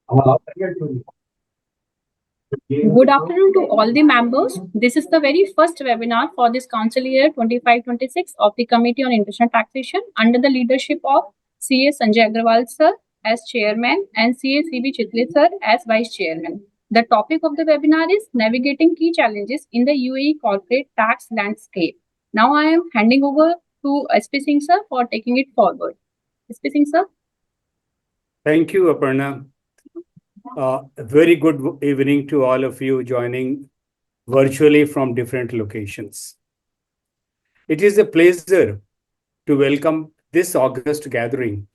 Good afternoon to all the members. This is the very first webinar for this council year 25-26 of the Committee on International Taxation under the leadership of CA Sanjay Agrawal sir as chairman and CA CB Chitle sir as vice chairman. The topic of the webinar is navigating key challenges in the UAE corporate tax landscape. Now I am handing over to SP Singh sir for taking it forward. SP Singh sir. Thank you, Aparna. A very good evening to all of you joining virtually from different locations. It is a pleasure to welcome this August gathering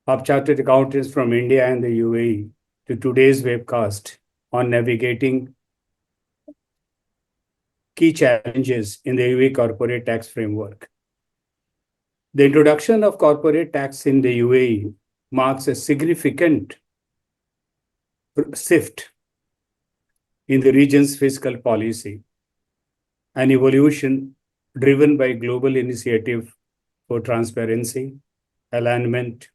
of Chartered Accountants from India and the UAE to today's webcast on navigating key challenges in the UAE corporate tax framework. The introduction of corporate tax in the UAE marks a significant shift in the region's fiscal policy, an evolution driven by global initiative for transparency, alignment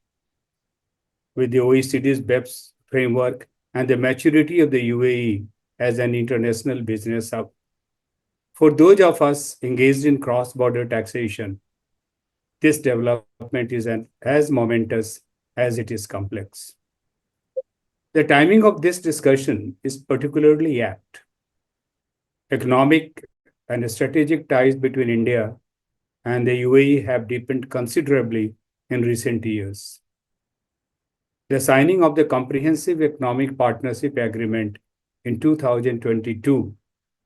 with the OECD's BEPS framework, and the maturity of the UAE as an international business hub. For those of us engaged in cross-border taxation, this development is as momentous as it is complex. The timing of this discussion is particularly apt. Economic and strategic ties between India and the UAE have deepened considerably in recent years. The signing of the Comprehensive Economic Partnership Agreement in 2022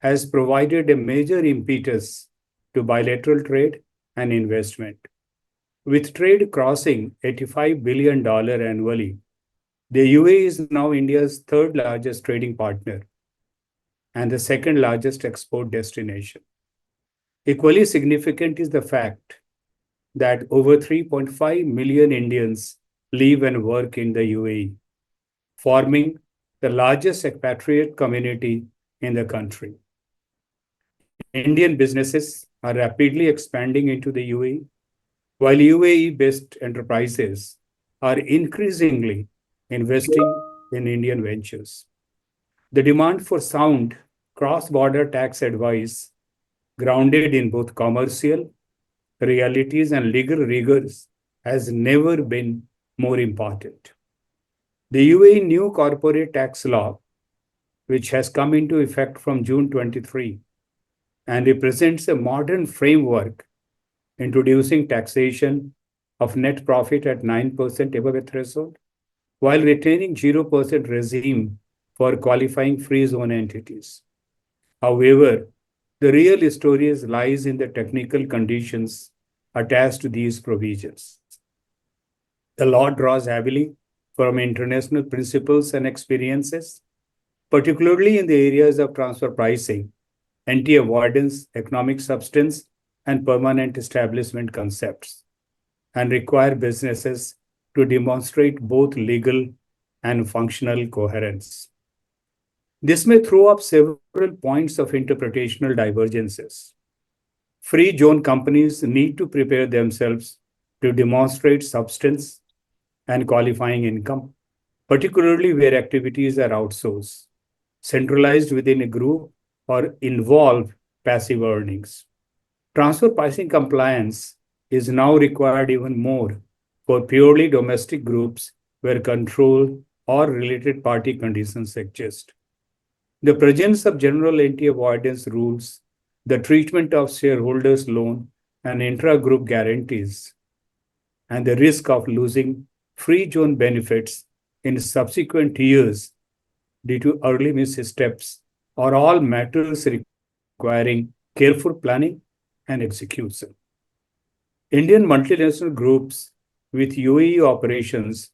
has provided a major impetus to bilateral trade and investment. With trade crossing $85 billion annually, the UAE is now India's third largest trading partner and the second largest export destination. Equally significant is the fact that over 3.5 million Indians live and work in the UAE, forming the largest expatriate community in the country. Indian businesses are rapidly expanding into the UAE, while UAE-based enterprises are increasingly investing in Indian ventures. The demand for sound cross-border tax advice grounded in both commercial realities and legal rigors has never been more important. The UAE new corporate tax law, which has come into effect from June 23 and represents a modern framework introducing taxation of net profit at 9% above a threshold, while retaining 0% regime for qualifying free zone entities. However, the real story lies in the technical conditions attached to these provisions. The law draws heavily from international principles and experiences, particularly in the areas of transfer pricing, anti-avoidance, economic substance, and permanent establishment concepts, and require businesses to demonstrate both legal and functional coherence. This may throw up several points of interpretational divergences. Free zone companies need to prepare themselves to demonstrate substance and qualifying income, particularly where activities are outsourced, centralized within a group, or involve passive earnings. Transfer pricing compliance is now required even more for purely domestic groups where control or related party conditions exist. The presence of general anti-avoidance rules, the treatment of shareholders' loan and intra-group guarantees, and the risk of losing free zone benefits in subsequent years due to early missteps are all matters requiring careful planning and execution. Indian multinational groups with UAE operations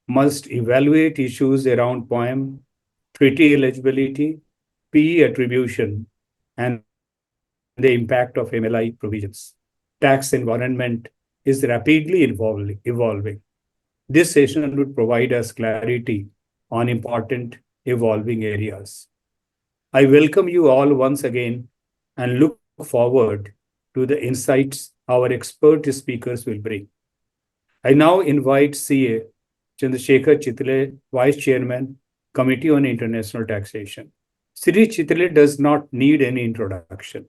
must evaluate issues around POEM, treaty eligibility, PE attribution, and the impact of MLI provisions. Tax environment is rapidly evolving. This session would provide us clarity on important evolving areas. I welcome you all once again and look forward to the insights our expert speakers will bring. I now invite CA Chandrasekhar Chitle, Vice Chairman, Committee on International Taxation. Sri Chitle does not need any introduction.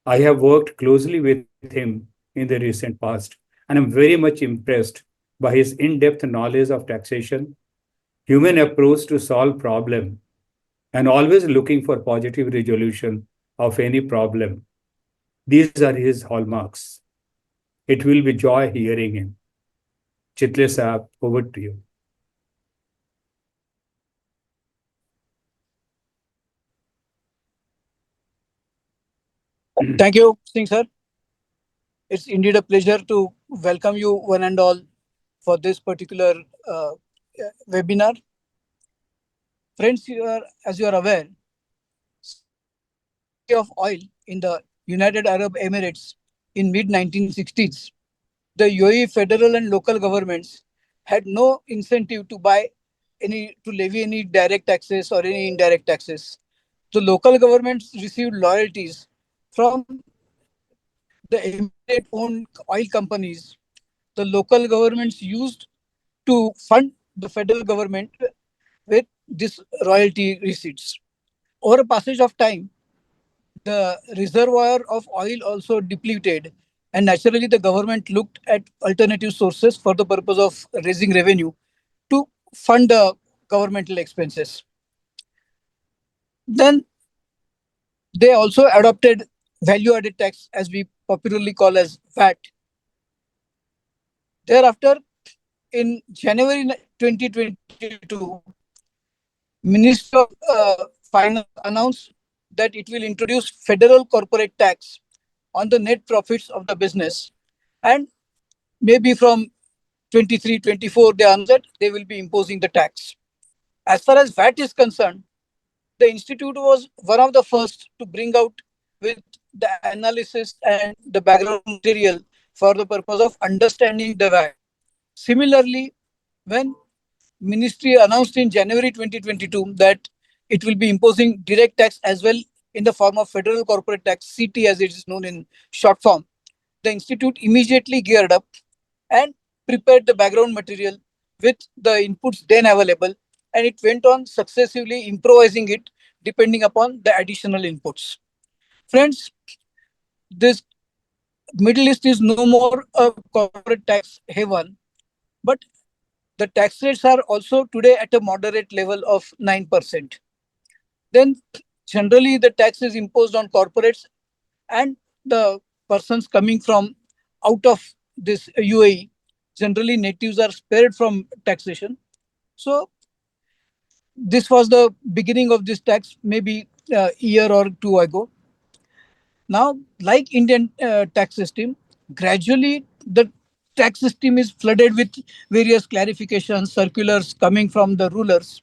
I have worked closely with him in the recent past, and I'm very much impressed by his in-depth knowledge of taxation, human approach to solve problem, and always looking for positive resolution of any problem. These are his hallmarks. It will be joy hearing him. Chitle Saab, over to you. Thank you, Singh sir. It's indeed a pleasure to welcome you one and all for this particular uh, webinar. Friends, as you are aware, since the discovery of oil in the United Arab Emirates in mid 1960s, the UAE federal and local governments had no incentive to levy any direct taxes or any indirect taxes. The local governments received loyalties from the Emirate owned oil companies. The local governments used to fund the federal government with this royalty receipts. Over a passage of time, the reservoir of oil also depleted, and naturally, the government looked at alternative sources for the purpose of raising revenue to fund the governmental expenses. Then they also adopted value added tax, as we popularly call as VAT. Thereafter, in January 2022, Ministry of Finance announced that it will introduce federal corporate tax on the net profits of the business. And maybe from 23-24, they announced that they will be imposing the tax. As far as VAT is concerned, the institute was one of the first to bring out with the analysis and the background material for the purpose of understanding the VAT. Similarly, when Ministry announced in January 2022 that it will be imposing direct tax as well in the form of federal corporate tax, CT as it is known in short form, the institute immediately geared up and prepared the background material with the inputs then available, and it went on successively improvising it depending upon the additional inputs. Friends, this Middle East is no more a corporate tax haven, but the tax rates are also today at a moderate level of 9%. Then generally the tax is imposed on corporates and the persons coming from out of this UAE. Generally natives are spared from taxation. So this was the beginning of this tax maybe a year or two ago. Now, like Indian tax system, gradually the tax system is flooded with various clarifications, circulars coming from the rulers.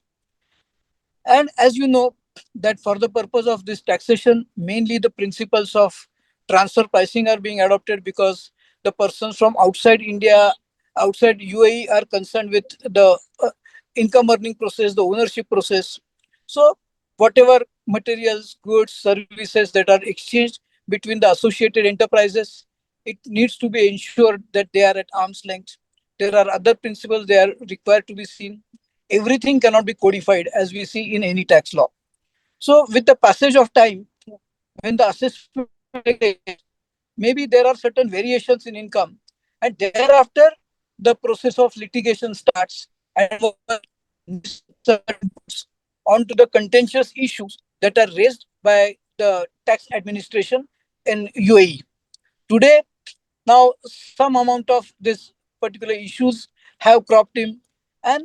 And as you know, that for the purpose of this taxation, mainly the principles of transfer pricing are being adopted because the persons from outside India, outside UAE are concerned with the income earning process, the ownership process. So, whatever materials, goods, services that are exchanged between the associated enterprises, it needs to be ensured that they are at arm's length. There are other principles they are required to be seen. Everything cannot be codified as we see in any tax law. So, with the passage of time, when the assessment maybe there are certain variations in income, and thereafter the process of litigation starts, and onto the contentious issues that are raised by the tax administration in UAE. Today, now some amount of this particular issues have cropped in, and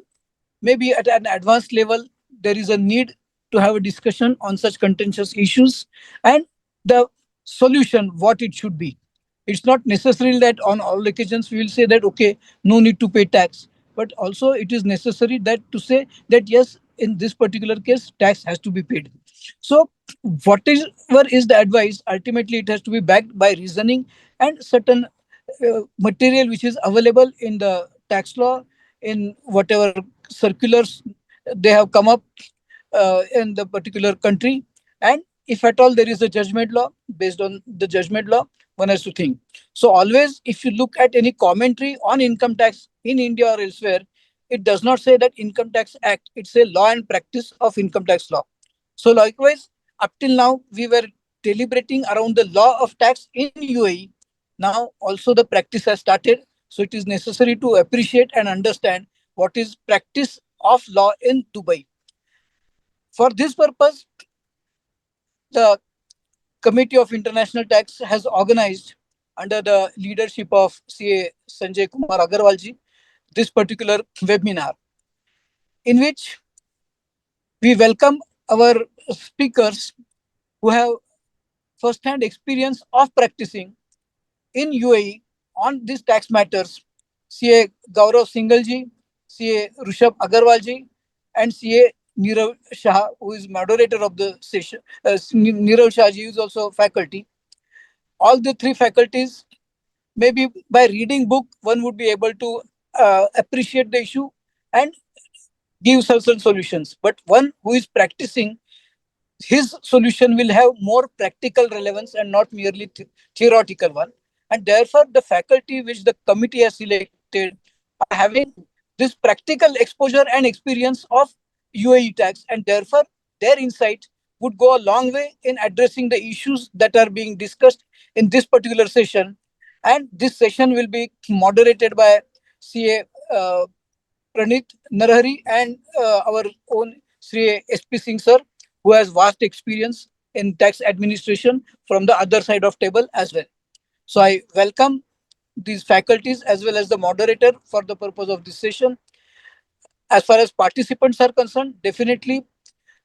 maybe at an advanced level, there is a need to have a discussion on such contentious issues and the solution, what it should be. It's not necessary that on all occasions we will say that, okay, no need to pay tax. But also it is necessary that to say that, yes, in this particular case, tax has to be paid. So whatever is the advice, ultimately it has to be backed by reasoning and certain material which is available in the tax law, in whatever circulars they have come up in the particular country. And if at all there is a judgment law, based on the judgment law, one has to think. So always, if you look at any commentary on income tax in India or elsewhere, it does not say that Income Tax Act. It's a law and practice of income tax law. So likewise, up till now, we were deliberating around the law of tax in UAE. Now also the practice has started. So it is necessary to appreciate and understand what is practice of law in Dubai. For this purpose, the Committee of International Tax has organized under the leadership of CA Sanjay Kumar Agarwalji this particular webinar in which we welcome our speakers who have first-hand experience of practicing in UAE on these tax matters. CA Gaurav Singhal CA Rushabh Agarwalji, and CA Nirav Shah, who is moderator of the session. Nirav Shah ji is also faculty. All the three faculties, maybe by reading book, one would be able to appreciate the issue and give certain solutions. But one who is practicing, his solution will have more practical relevance and not merely theoretical one. And therefore, the faculty which the committee has selected are having this practical exposure and experience of UAE tax, and therefore their insight would go a long way in addressing the issues that are being discussed in this particular session. And this session will be moderated by CA Pranit Narahari and our own Sri SP Singh sir, who has vast experience in tax administration from the other side of table as well. So I welcome these faculties as well as the moderator for the purpose of this session. As far as participants are concerned, definitely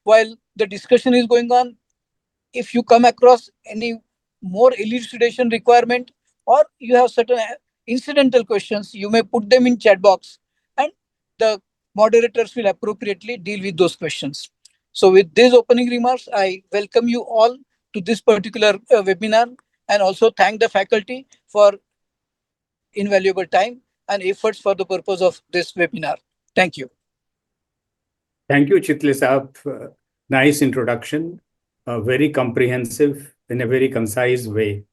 while the discussion is going on, if you come across any more elucidation requirement or you have certain incidental questions, you may put them in chat box and the moderators will appropriately deal with those questions. So with these opening remarks, I welcome you all to this particular webinar and also thank the faculty for their invaluable time and efforts for the purpose of this webinar. Thank you. Thank you, Chitle Saab. Nice introduction, very comprehensive in a very concise way.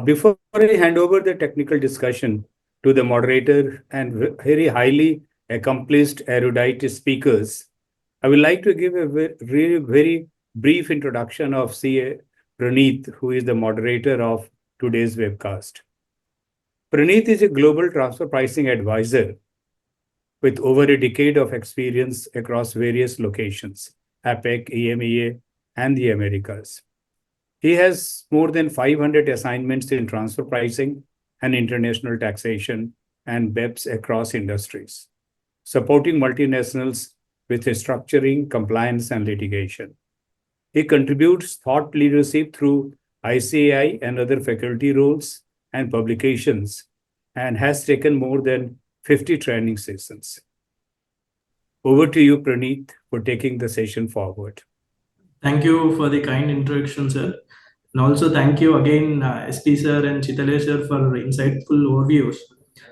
Before I hand over the technical discussion to the moderator and very highly accomplished erudite speakers, I would like to give a very brief introduction of CA Praneeth, who is the moderator of today's webcast. Praneeth is a global transfer pricing advisor with over a decade of experience across various locations, APEC, EMEA, and the Americas. He has more than 500 assignments in transfer pricing and international taxation and BEPS across industries, supporting multinationals with structuring, compliance, and litigation. He contributes thought leadership through ICAI and other faculty roles and publications, and has taken more than 50 training sessions. Over to you, Praneeth, for taking the session forward. Thank you for the kind introduction, sir. And also thank you again, SP sir and Chitale sir, for insightful overviews.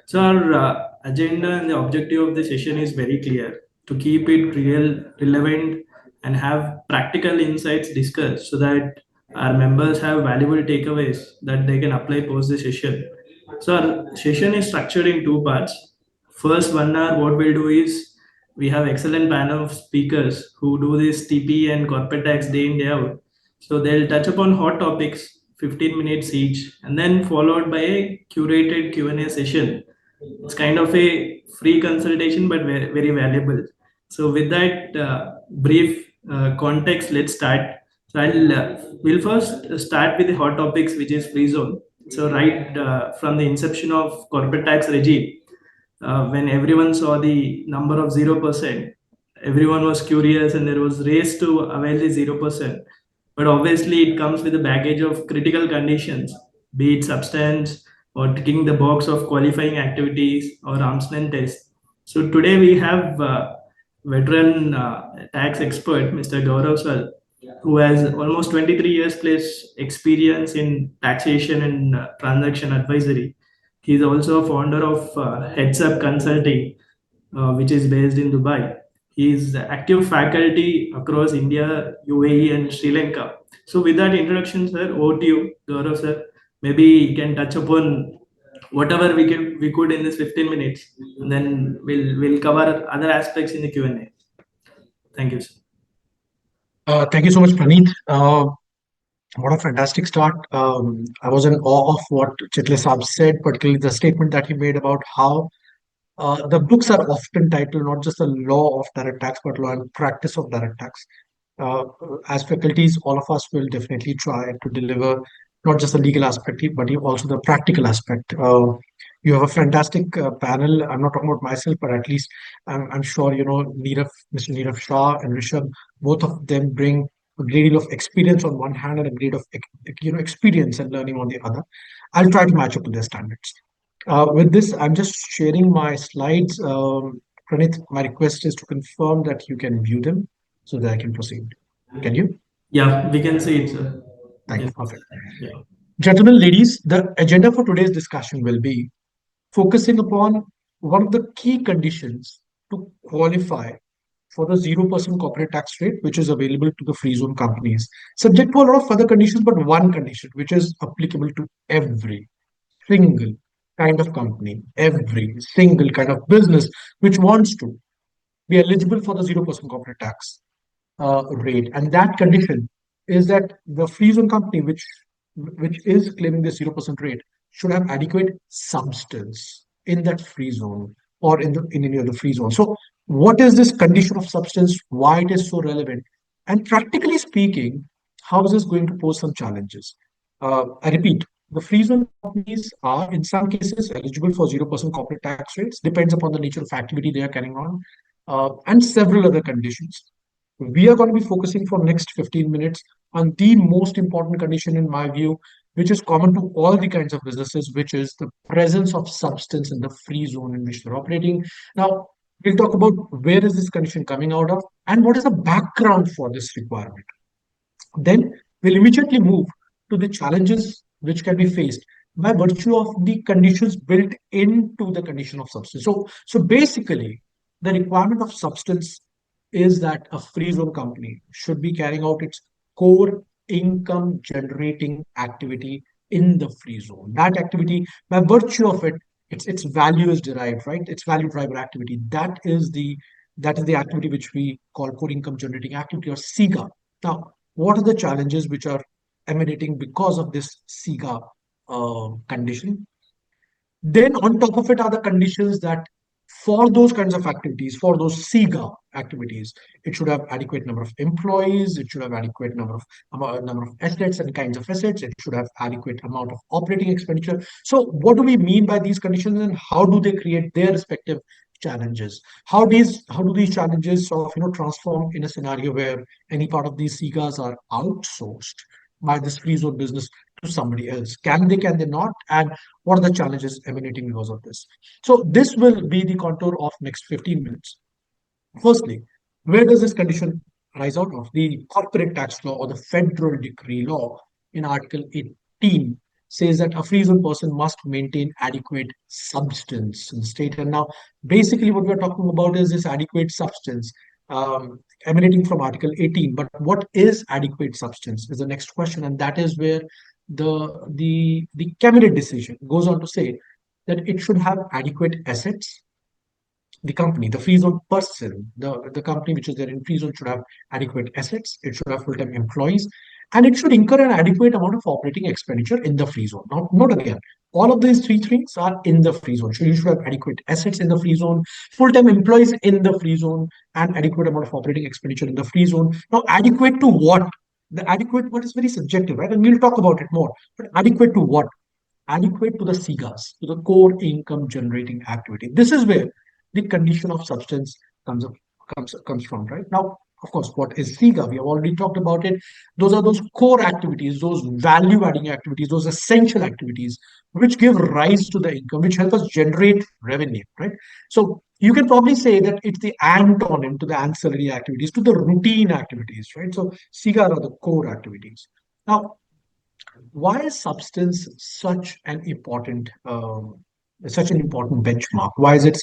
So our agenda and the objective of the session is very clear: to keep it real, relevant, and have practical insights discussed so that our members have valuable takeaways that they can apply post the session. So our session is structured in two parts. First 1 hour, what we'll do is we have excellent panel of speakers who do this TP and corporate tax day in day out. So they'll touch upon hot topics, 15 minutes each, and then followed by a curated Q&A session. It's kind of a free consultation, but very, very valuable. So with that brief context, let's start. So we'll first start with the hot topics, which is free zone. So right from the inception of corporate tax regime, when everyone saw the number of 0%, everyone was curious and there was race to avail the 0%. But obviously, it comes with a baggage of critical conditions, be it substance or ticking the box of qualifying activities or arm's length test. So today we have veteran tax expert, Mr. Gaurav Sal, who has almost 23 years plus experience in taxation and transaction advisory. He is also a founder of Heads Up Consulting, which is based in Dubai. He is active faculty across India, UAE, and Sri Lanka. So, with that introduction, sir, over to you, Gaurav sir. Maybe you can touch upon whatever we could in this 15 minutes, and then we'll cover other aspects in the Q&A. Thank you, sir. Thank you so much, Praneeth. What a fantastic start. I was in awe of what Chitle Saab said, particularly the statement that he made about how the books are often titled not just the law of direct tax, but law and practice of direct tax. Uh, as faculties, all of us will definitely try to deliver not just the legal aspect, but also the practical aspect. You have a fantastic panel. I'm not talking about myself, but at least I'm sure you know Mr. Neerav Shah and Rishabh. Both of them bring a great deal of experience on one hand and a great of experience and learning on the other. I'll try to match up to their standards. With this, I'm just sharing my slides. Pranit, my request is to confirm that you can view them so that I can proceed. Can you? Yeah, we can see it, sir. Thank you. Yes. Perfect. Yeah. Gentlemen, ladies, the agenda for today's discussion will be focusing upon one of the key conditions to qualify for the 0% corporate tax rate, which is available to the free zone companies, subject to a lot of other conditions, but one condition which is applicable to every single kind of company, every single kind of business which wants to be eligible for the 0% corporate tax rate. And that condition is that the free zone company, which is claiming the 0% rate, should have adequate substance in that free zone or in any of the free zone. So, what is this condition of substance? Why it is so relevant? And practically speaking, how is this going to pose some challenges? I repeat, the free zone companies are in some cases eligible for 0% corporate tax rates, depends upon the nature of activity they are carrying on, and several other conditions. We are going to be focusing for next 15 minutes on the most important condition in my view, which is common to all the kinds of businesses, which is the presence of substance in the free zone in which they're operating. Now, we'll talk about where is this condition coming out of and what is the background for this requirement. Then we'll immediately move to the challenges which can be faced by virtue of the conditions built into the condition of substance. So basically, the requirement of substance is that a free zone company should be carrying out its core income generating activity in the free zone. That activity, by virtue of it, its value is derived, right? It's value driver activity. That is the activity which we call core income generating activity or SIGA. Now, what are the challenges which are emanating because of this SIGA condition? Then on top of it are the conditions that for those kinds of activities, for those SIGA activities, it should have adequate number of employees, it should have adequate number of assets and kinds of assets, it should have adequate amount of operating expenditure. So what do we mean by these conditions and how do they create their respective challenges? How do these challenges sort of transform in a scenario where any part of these SIGAs are outsourced by this free zone business to somebody else? Can they not? And what are the challenges emanating because of this? So this will be the contour of next 15 minutes. Firstly, where does this condition rise out of? The corporate tax law or the federal decree law in Article 18 says that a free zone person must maintain adequate substance in the state. And now, basically, what we're talking about is this adequate substance emanating from Article 18. But what is adequate substance is the next question, and that is where the cabinet decision goes on to say that it should have adequate assets. The company, the free zone person, the company which is there in free zone should have adequate assets, it should have full-time employees, and it should incur an adequate amount of operating expenditure in the free zone. Not again. All of these three things are in the free zone. So you should have adequate assets in the free zone, full-time employees in the free zone, and adequate amount of operating expenditure in the free zone. Now, adequate to what? The adequate what is very subjective, right? And we'll talk about it more. But adequate to what? Adequate to the SIGAs, to the core income generating activity. This is where the condition of substance comes from, right? Now, of course, what is SIGA? We have already talked about it. Those are those core activities, those value adding activities, those essential activities which give rise to the income, which help us generate revenue, right? So you can probably say that it's the antonym to the ancillary activities, to the routine activities, right? So SIGA are the core activities. Now, why is substance such an important benchmark? Why is it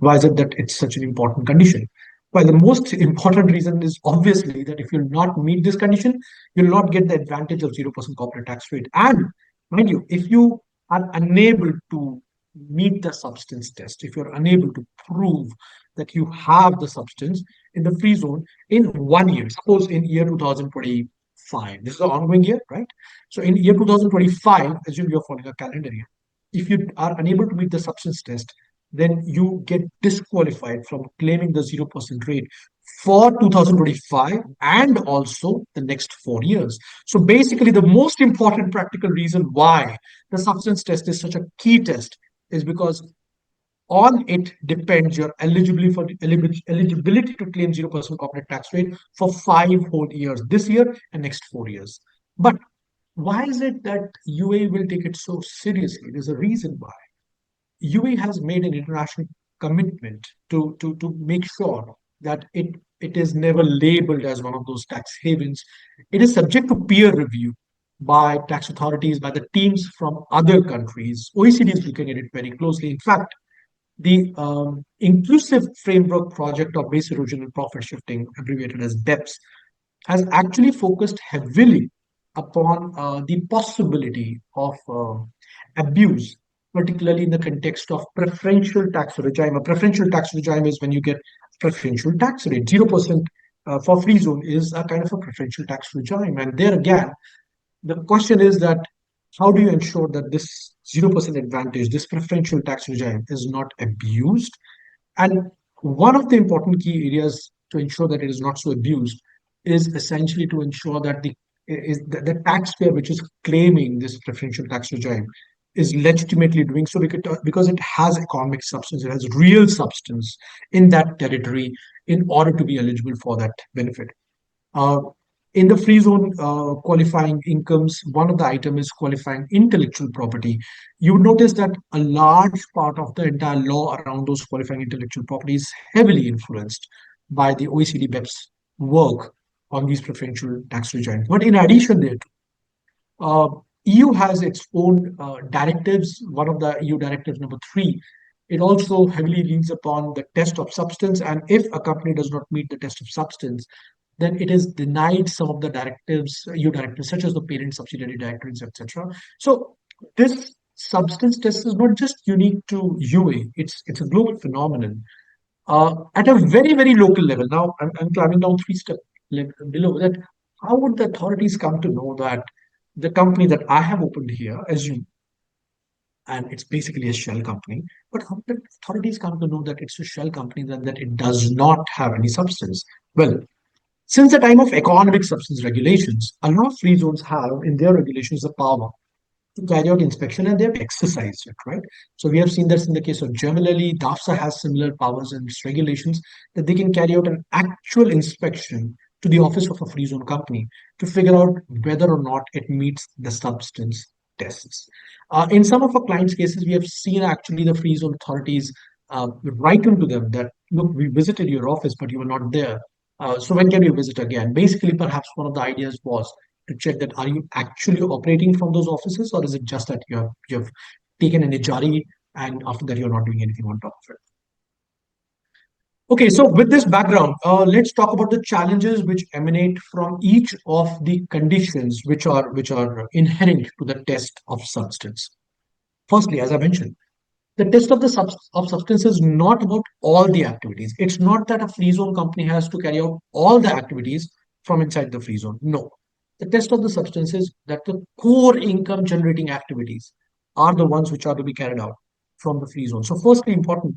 that it's such an important condition? Well, the most important reason is obviously that if you'll not meet this condition, you'll not get the advantage of 0% corporate tax rate. And mind you, if you are unable to meet the substance test, if you're unable to prove that you have the substance in the free zone in 1 year, suppose in year 2025, this is an ongoing year, right? So in year 2025, assume you're following a calendar year. If you are unable to meet the substance test, then you get disqualified from claiming the 0% rate for 2025 and also the next 4 years. So basically, the most important practical reason why the substance test is such a key test is because on it depends your eligibility to claim 0% corporate tax rate for 5 whole years, this year and next 4 years. But why is it that UAE will take it so seriously? There's a reason why. UAE has made an international commitment to make sure that it is never labeled as one of those tax havens. It is subject to peer review by tax authorities, by the teams from other countries. OECD is looking at it very closely. In fact, the Inclusive Framework Project of Base Erosion and Profit Shifting, abbreviated as BEPS, has actually focused heavily upon the possibility of abuse, particularly in the context of preferential tax regime. A preferential tax regime is when you get preferential tax rate. 0% for free zone is a kind of a preferential tax regime. And there again, the question is that how do you ensure that this 0% advantage, this preferential tax regime, is not abused? And one of the important key areas to ensure that it is not so abused is essentially to ensure that the taxpayer which is claiming this preferential tax regime is legitimately doing so because it has economic substance, it has real substance in that territory in order to be eligible for that benefit. Uh, in the free zone qualifying incomes, one of the item is qualifying intellectual property. You would notice that a large part of the entire law around those qualifying intellectual property is heavily influenced by the OECD BEPS work on these preferential tax regimes. But in addition there, EU has its own directives. One of the EU directives, number 3, it also heavily leans upon the test of substance. And if a company does not meet the test of substance, then it is denied some of the directives, EU directives, such as the parent subsidiary directives, etc. So this substance test is not just unique to UAE; it's a global phenomenon. At a very very local level. Now I'm climbing down 3 steps below that. How would the authorities come to know that the company that I have opened here, assume, and it's basically a shell company, but how did authorities come to know that it's a shell company and that it does not have any substance? Well, since the time of economic substance regulations, a lot of free zones have in their regulations the power to carry out inspection and they've exercised it, right? So we have seen this in the case of generally, DAFSA has similar powers in its regulations that they can carry out an actual inspection to the office of a free zone company to figure out whether or not it meets the substance tests. In some of our clients' cases, we have seen actually the free zone authorities write into them that, look, we visited your office, but you were not there. So when can you visit again? Basically, perhaps one of the ideas was to check that are you actually operating from those offices, or is it just that you have taken an ejari and after that you're not doing anything on top of it? Okay, so with this background, let's talk about the challenges which emanate from each of the conditions which are inherent to the test of substance. Firstly, as I mentioned, the test of substance is not about all the activities. It's not that a free zone company has to carry out all the activities from inside the free zone. No, the test of the substance is that the core income generating activities are the ones which are to be carried out from the free zone. So firstly, important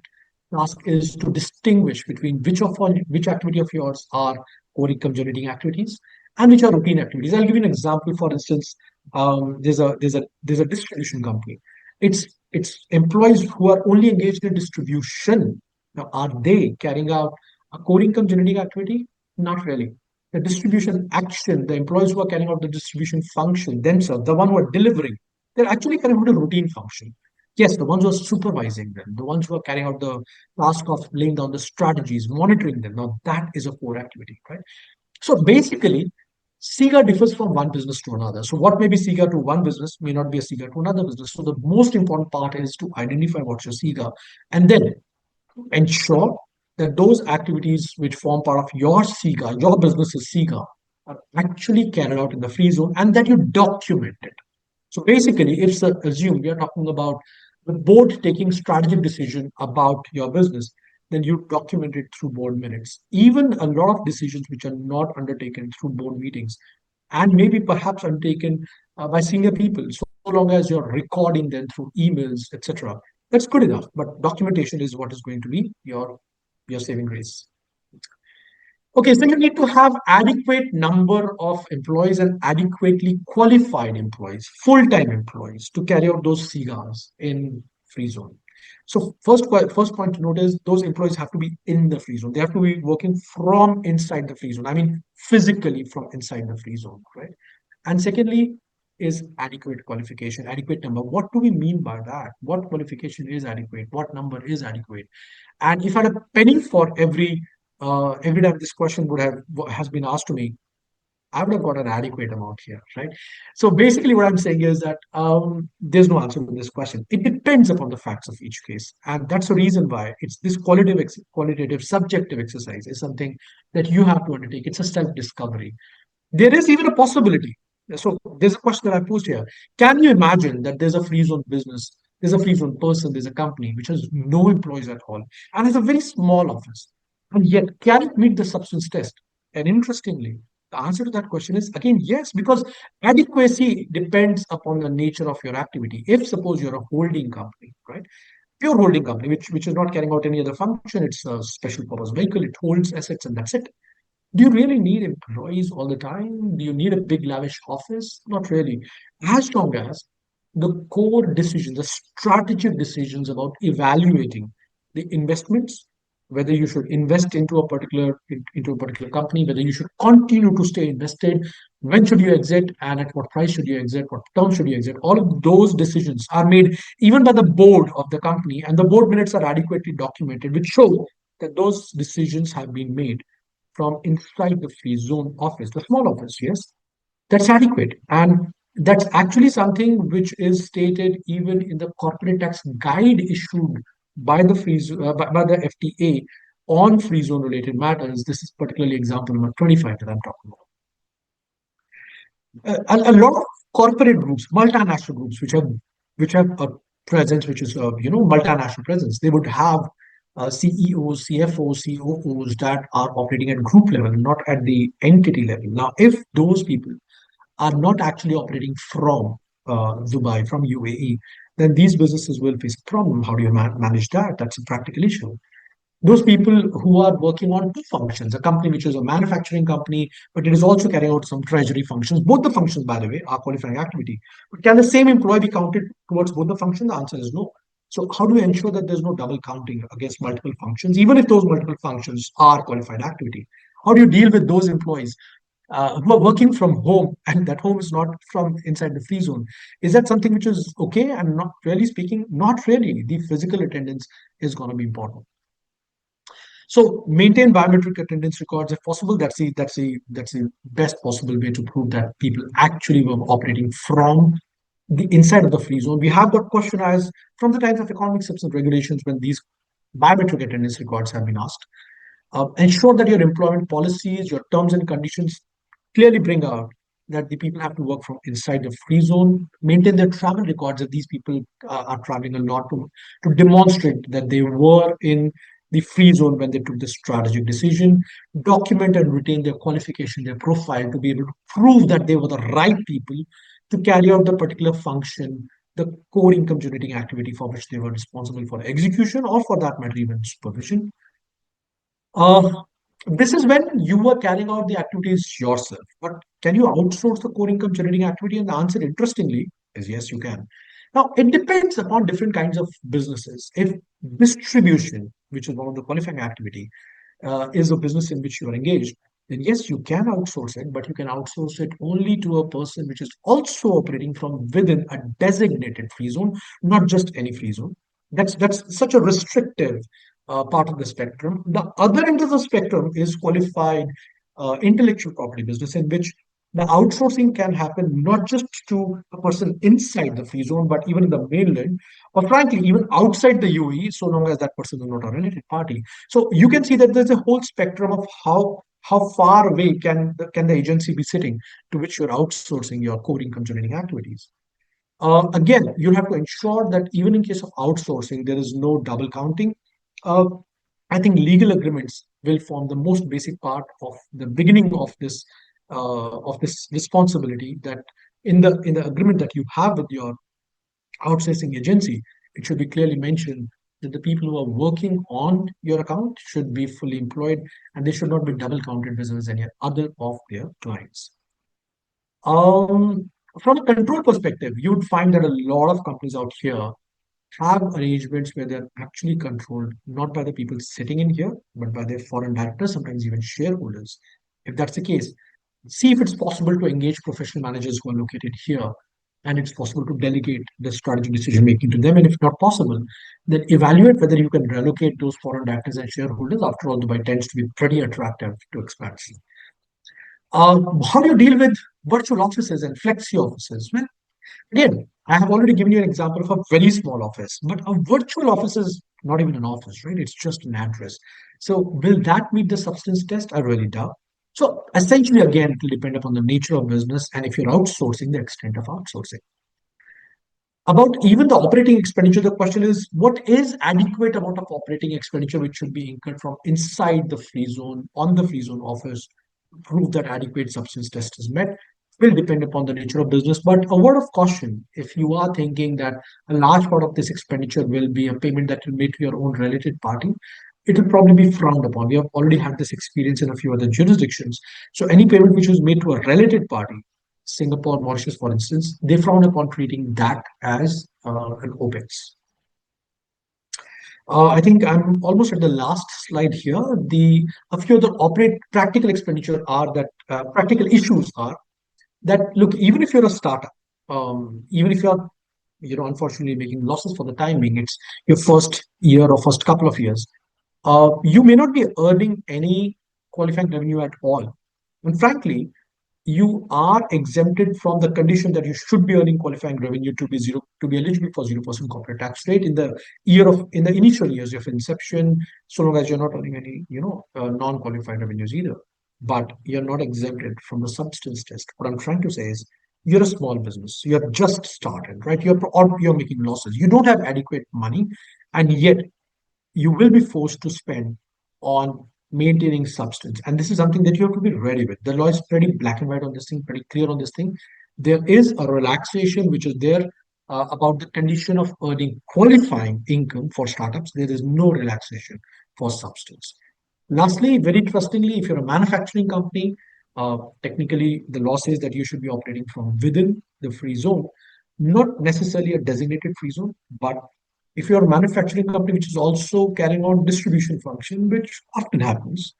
task is to distinguish between which activity of yours are core income generating activities and which are routine activities. I'll give you an example. For instance, there's a distribution company. It's employees who are only engaged in distribution. Now, are they carrying out a core income generating activity? Not really. The distribution action, the employees who are carrying out the distribution function themselves, the one who are delivering, they're actually carrying out a routine function. Yes, the ones who are supervising them, the ones who are carrying out the task of laying down the strategies, monitoring them. Now, that is a core activity, right? So basically, SIGA differs from one business to another. So what may be SIGA to one business may not be a SIGA to another business. So the most important part is to identify what's your SIGA and then ensure that those activities which form part of your SIGA, your business's SIGA, are actually carried out in the free zone and that you document it. So basically, if assume we are talking about the board taking strategic decision about your business, then you document it through board minutes. Even a lot of decisions which are not undertaken through board meetings and maybe perhaps undertaken by senior people, so long as you're recording them through emails, etc. That's good enough. But documentation is what is going to be your saving grace. Okay, so you need to have adequate number of employees and adequately qualified employees, full-time employees, to carry out those CGARs in free zone. So first point to note is those employees have to be in the free zone. They have to be working from inside the free zone. I mean, physically from inside the free zone, right? And secondly, is adequate qualification, adequate number. What do we mean by that? What qualification is adequate? What number is adequate? And if I had a penny for every time this question has been asked to me, I would have got an adequate amount here, right? So basically, what I'm saying is that there's no answer to this question. It depends upon the facts of each case, and that's the reason why it's this qualitative, subjective exercise is something that you have to undertake. It's a self-discovery. There is even a possibility. So there's a question that I posed here. Can you imagine that there's a free zone business, there's a free zone person, there's a company which has no employees at all and has a very small office, and yet can it meet the substance test? And interestingly, the answer to that question is again yes, because adequacy depends upon the nature of your activity. If suppose you're a holding company, right? Pure holding company, which is not carrying out any other function, it's a special purpose vehicle, it holds assets and that's it. Do you really need employees all the time? Do you need a big lavish office? Not really. As long as the core decisions, the strategic decisions about evaluating the investments, whether you should invest into a particular company, whether you should continue to stay invested, when should you exit, and at what price should you exit, what term should you exit, all of those decisions are made even by the board of the company, and the board minutes are adequately documented, which show that those decisions have been made from inside the free zone office, the small office, yes, that's adequate. And that's actually something which is stated even in the corporate tax guide issued by the by the FTA on free zone related matters. This is particularly example number 25 that I'm talking about. A lot of corporate groups, multinational groups, which have a presence, which is multinational presence, they would have CEOs, CFOs, COOs that are operating at group level, not at the entity level. Now, if those people are not actually operating from Dubai, from UAE, then these businesses will face a problem. How do you manage that? That's a practical issue. Those people who are working on two functions, a company which is a manufacturing company, but it is also carrying out some treasury functions. Both the functions, by the way, are qualifying activity. But can the same employee be counted towards both the functions? The answer is no. So how do you ensure that there's no double counting against multiple functions, even if those multiple functions are qualified activity? How do you deal with those employees who are working from home and that home is not from inside the free zone? Is that something which is okay? And not really speaking, not really. The physical attendance is going to be important. So maintain biometric attendance records if possible. That's the best possible way to prove that people actually were operating from the inside of the free zone. We have got questionnaires from the types of economic substance regulations when these biometric attendance records have been asked. Ensure that your employment policies, your terms and conditions clearly bring out that the people have to work from inside the free zone. Maintain their travel records that these people are traveling a lot to demonstrate that they were in the free zone when they took the strategic decision. Document and retain their qualification, their profile, to be able to prove that they were the right people to carry out the particular function, the core income generating activity for which they were responsible for execution, or for that matter, even supervision. Uh, this is when you were carrying out the activities yourself. But can you outsource the core income generating activity? And the answer, interestingly, is yes, you can. Now, it depends upon different kinds of businesses. If distribution, which is one of the qualifying activity, is a business in which you are engaged, then yes, you can outsource it, but you can outsource it only to a person which is also operating from within a designated free zone, not just any free zone. That's such a restrictive part of the spectrum. The other end of the spectrum is qualified intellectual property business, in which the outsourcing can happen not just to a person inside the free zone, but even in the mainland, or frankly, even outside the UAE, so long as that person is not a related party. So you can see that there's a whole spectrum of how far away can the agency be sitting to which you're outsourcing your core income generating activities. Again, you'll have to ensure that even in case of outsourcing, there is no double counting. Uh, I think legal agreements will form the most basic part of the beginning of this responsibility. That in the agreement that you have with your outsourcing agency, it should be clearly mentioned that the people who are working on your account should be fully employed and they should not be double counted versus any other of their clients. Um, from a control perspective, you'd find that a lot of companies out here have arrangements where they're actually controlled not by the people sitting in here, but by their foreign directors, sometimes even shareholders. If that's the case, see if it's possible to engage professional managers who are located here, and it's possible to delegate the strategy decision making to them. And if not possible, then evaluate whether you can relocate those foreign directors and shareholders. After all, Dubai tends to be pretty attractive to expats. How do you deal with virtual offices and flexi offices? Well, again, I have already given you an example of a very small office, but a virtual office is not even an office, right? It's just an address. So will that meet the substance test? I really doubt. So essentially, again, it will depend upon the nature of business and if you're outsourcing, the extent of outsourcing. About even the operating expenditure, the question is what is adequate amount of operating expenditure which should be incurred from inside the free zone on the free zone office to prove that adequate substance test is met will depend upon the nature of business. But a word of caution, if you are thinking that a large part of this expenditure will be a payment that you made to your own related party, it will probably be frowned upon. We have already had this experience in a few other jurisdictions. So any payment which was made to a related party, Singapore, Mauritius, for instance, they frown upon treating that as an OPEX. I think I'm almost at the last slide here. A few of the operate practical expenditure are that practical issues are that look, even if you're a startup, even if you're unfortunately making losses for the time being, it's your first year or first couple of years, you may not be earning any qualifying revenue at all. And frankly, you are exempted from the condition that you should be earning qualifying revenue to be eligible for 0% corporate tax rate in the initial years of inception, so long as you're not earning any non-qualified revenues either. But you're not exempted from the substance test. What I'm trying to say is you're a small business, you have just started, right? You're making losses, you don't have adequate money, and yet you will be forced to spend on maintaining substance. And this is something that you have to be ready with. The law is pretty black and white on this thing, pretty clear on this thing. There is a relaxation which is there about the condition of earning qualifying income for startups. There is no relaxation for substance. Lastly, very trustingly, if you're a manufacturing company, technically the law says that you should be operating from within the free zone, not necessarily a designated free zone, but if you're a manufacturing company which is also carrying on distribution function, which often happens,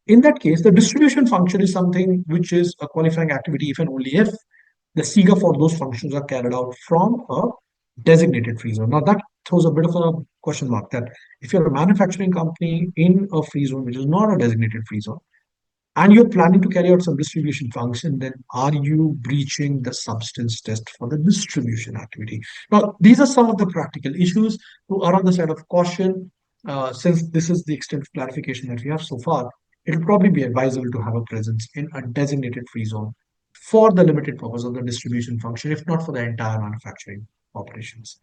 in that case, the distribution function is something which is a qualifying activity if and only if the SIGA for those functions are carried out from a designated free zone. Now that throws a bit of a question mark that if you're a manufacturing company in a free zone which is not a designated free zone, and you're planning to carry out some distribution function, then are you breaching the substance test for the distribution activity? Now, these are some of the practical issues to are on the side of caution. Since this is the extent of clarification that we have so far, it'll probably be advisable to have a presence in a designated free zone for the limited purpose of the distribution function, if not for the entire manufacturing operations.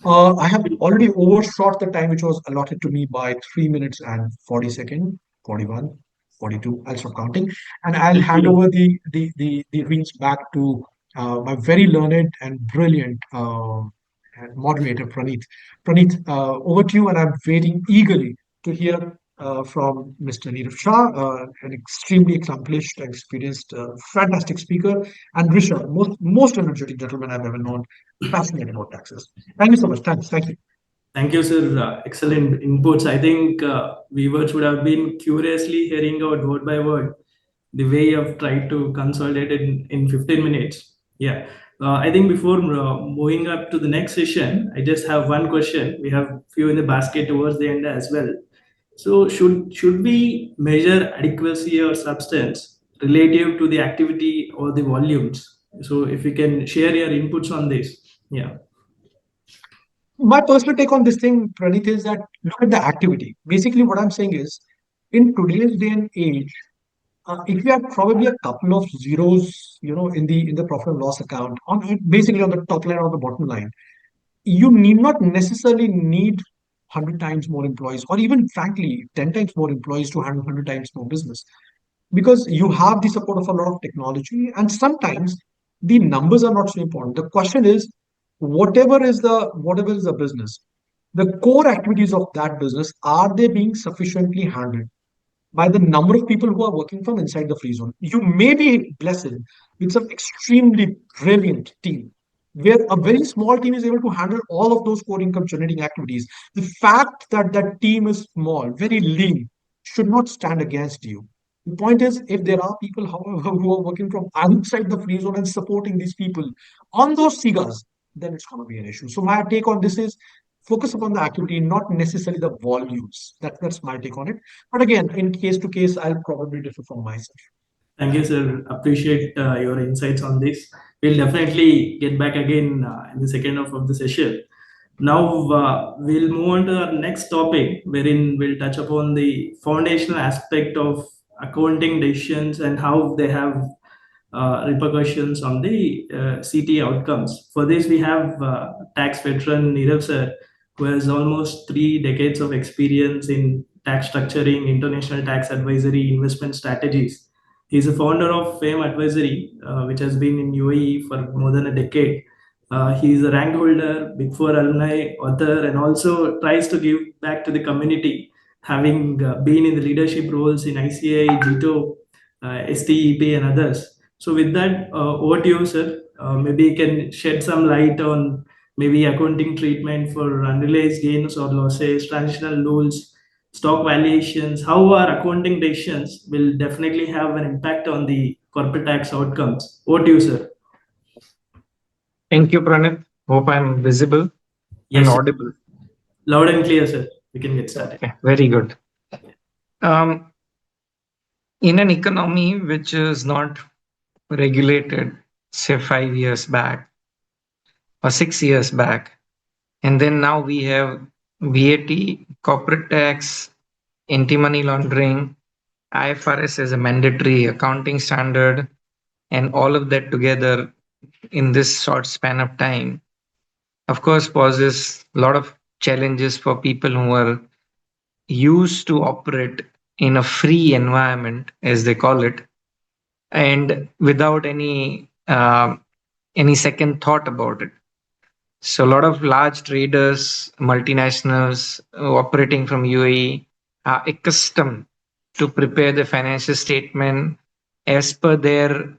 I have already overshot the time which was allotted to me by 3 minutes and 40 seconds, 41, 42. I'll stop counting. And I'll hand over the reins back to my very learned and brilliant moderator, Praneeth. Praneeth, over to you, and I'm waiting eagerly to hear from Mr. Neerav Shah, an extremely accomplished, experienced, fantastic speaker, and Risha, most energetic gentleman I've ever known, passionate about taxes. Thank you so much. Thanks. Thank you. Thank you, sir. Excellent inputs. I think viewers would have been curiously hearing out word by word the way you have tried to consolidate it in 15 minutes. Yeah. I think before moving up to the next session, I just have one question. We have few in the basket towards the end as well. So should we measure adequacy or substance relative to the activity or the volumes? So if you can share your inputs on this. Yeah. My personal take on this thing, Praneeth, is that look at the activity. Basically, what I'm saying is, in today's day and age, if you have probably a couple of zeros, in the profit and loss account, basically on the top line or the bottom line, you need not necessarily need 100 times more employees, or even frankly 10 times more employees to handle 100 times more business, because you have the support of a lot of technology, and sometimes the numbers are not so important. The question is, whatever is the business, the core activities of that business, are they being sufficiently handled by the number of people who are working from inside the free zone? You may be blessed with some extremely brilliant team, where a very small team is able to handle all of those core income generating activities. The fact that that team is small, very lean, should not stand against you. The point is, if there are people, however, who are working from outside the free zone and supporting these people on those SIGAs, then it's going to be an issue. So my take on this is, focus upon the activity, not necessarily the volumes. That's my take on it. But again, in case to case, I'll probably differ from myself. Thank you, sir. Appreciate your insights on this. We'll definitely get back again in the second half of the session. Now we'll move on to our next topic, wherein we'll touch upon the foundational aspect of accounting decisions and how they have repercussions on the CT outcomes. For this, we have tax veteran Nirav sir, who has almost 3 decades of experience in tax structuring, international tax advisory, investment strategies. He's a founder of Fame Advisory, which has been in UAE for more than a decade. He's a rank holder, Big Four alumni, author, and also tries to give back to the community, having been in the leadership roles in ICI, GITO, STEP, and others. So, with that, over to you, sir. Maybe you can shed some light on maybe accounting treatment for unrealized gains or losses, transitional rules, stock valuations, how our accounting decisions will definitely have an impact on the corporate tax outcomes. Over to you, sir. Thank you, Pranit. Hope I'm visible and Yes, sir. audible. Loud and clear, sir. We can get started. Okay, very good. In an economy which is not regulated, say 5 years back or 6 years back, and then now we have VAT, corporate tax, anti-money laundering, IFRS as a mandatory accounting standard, and all of that together in this short span of time, of course, poses a lot of challenges for people who are used to operate in a free environment, as they call it, and without any second thought about it. So a lot of large traders, multinationals operating from UAE are accustomed to prepare the financial statement as per their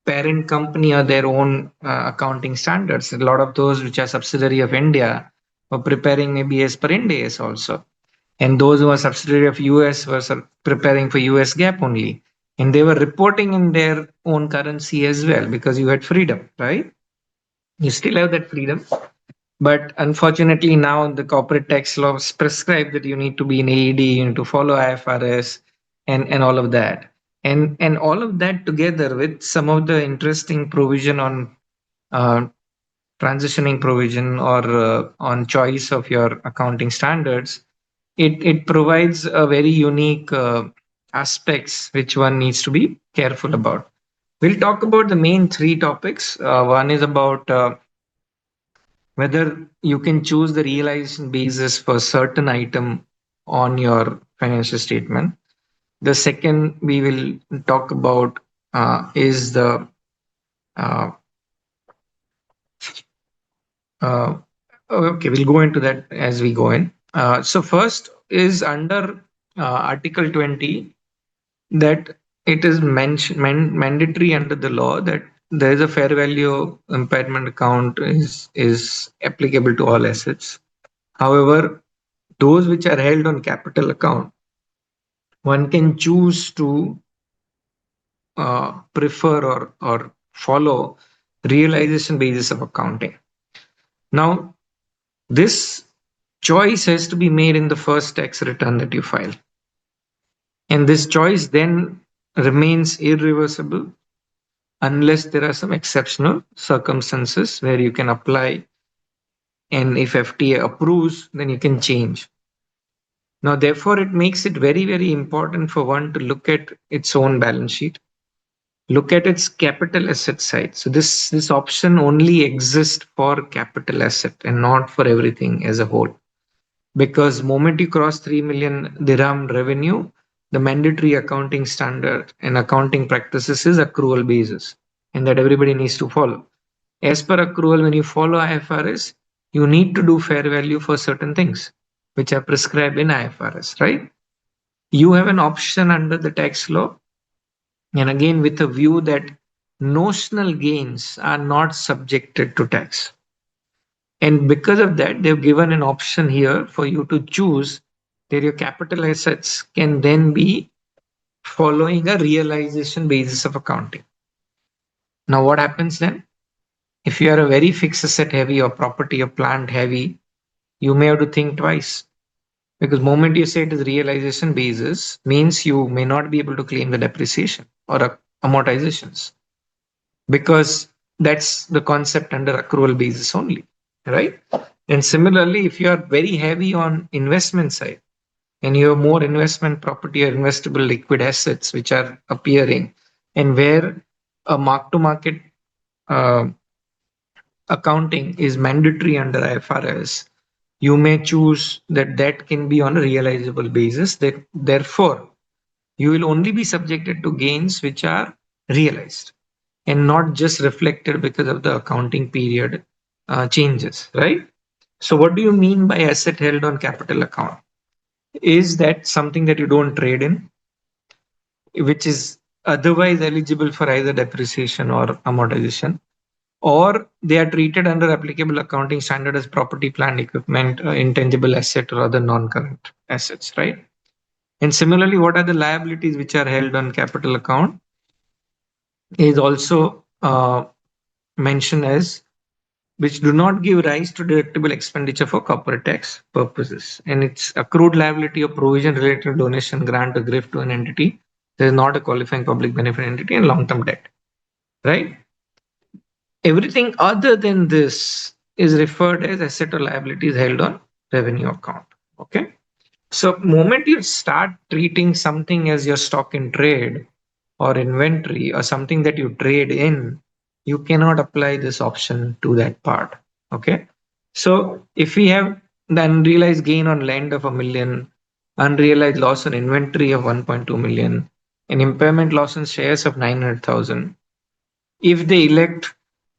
parent company or their own accounting standards. A lot of those which are subsidiary of India were preparing maybe as per Ind AS also. And those who are subsidiary of US were preparing for US GAAP only. And they were reporting in their own currency as well, because you had freedom, right? You still have that freedom. But unfortunately, now the corporate tax laws prescribe that you need to be in AED, you need to follow IFRS and all of that. And all of that together with some of the interesting provision on uh, transitioning provision or on choice of your accounting standards, it provides a very unique aspects which one needs to be careful about. We'll talk about the main three topics. One is about whether you can choose the realization basis for certain item on your financial statement. The second we will talk about is the uh, okay, we'll go into that as we go in. So first is under Article 20, that it is mandatory under the law that there is a fair value impairment account is applicable to all assets. However, those which are held on capital account, one can choose to prefer or follow realization basis of accounting. Now, this choice has to be made in the first tax return that you file. And this choice then remains irreversible unless there are some exceptional circumstances where you can apply. And if FTA approves, then you can change. Now, therefore, it makes it very, very important for one to look at its own balance sheet, look at its capital asset side. So this option only exists for capital asset and not for everything as a whole. Because moment you cross 3 million dirham revenue, the mandatory accounting standard and accounting practices is accrual basis, and that everybody needs to follow. As per accrual, when you follow IFRS, you need to do fair value for certain things which are prescribed in IFRS, right? You have an option under the tax law, and again with a view that notional gains are not subjected to tax. And because of that, they've given an option here for you to choose that your capital assets can then be following a realization basis of accounting. Now, what happens then? If you are a very fixed asset heavy or property or plant heavy, you may have to think twice. Because moment you say it is realization basis means you may not be able to claim the depreciation or amortizations, because that's the concept under accrual basis only, right? And similarly, if you are very heavy on investment side and you have more investment property or investable liquid assets which are appearing, and where a mark to market accounting is mandatory under IFRS, you may choose that that can be on a realizable basis. That therefore, you will only be subjected to gains which are realized and not just reflected because of the accounting period changes, right? So, what do you mean by asset held on capital account? Is that something that you don't trade in, which is otherwise eligible for either depreciation or amortization, or they are treated under applicable accounting standard as property, plant, equipment, intangible asset, or other non-current assets, right? And similarly, what are the liabilities which are held on capital account is also mentioned as which do not give rise to deductible expenditure for corporate tax purposes. And it's accrued liability or provision related to donation, grant, or gift to an entity that is not a qualifying public benefit entity, and long-term debt, right? Everything other than this is referred as asset or liabilities held on revenue account. Okay. So moment you start treating something as your stock in trade or inventory or something that you trade in, you cannot apply this option to that part. Okay. So if we have the unrealized gain on land of 1 million, unrealized loss on inventory of 1.2 million, and impairment loss on shares of 900,000, if they elect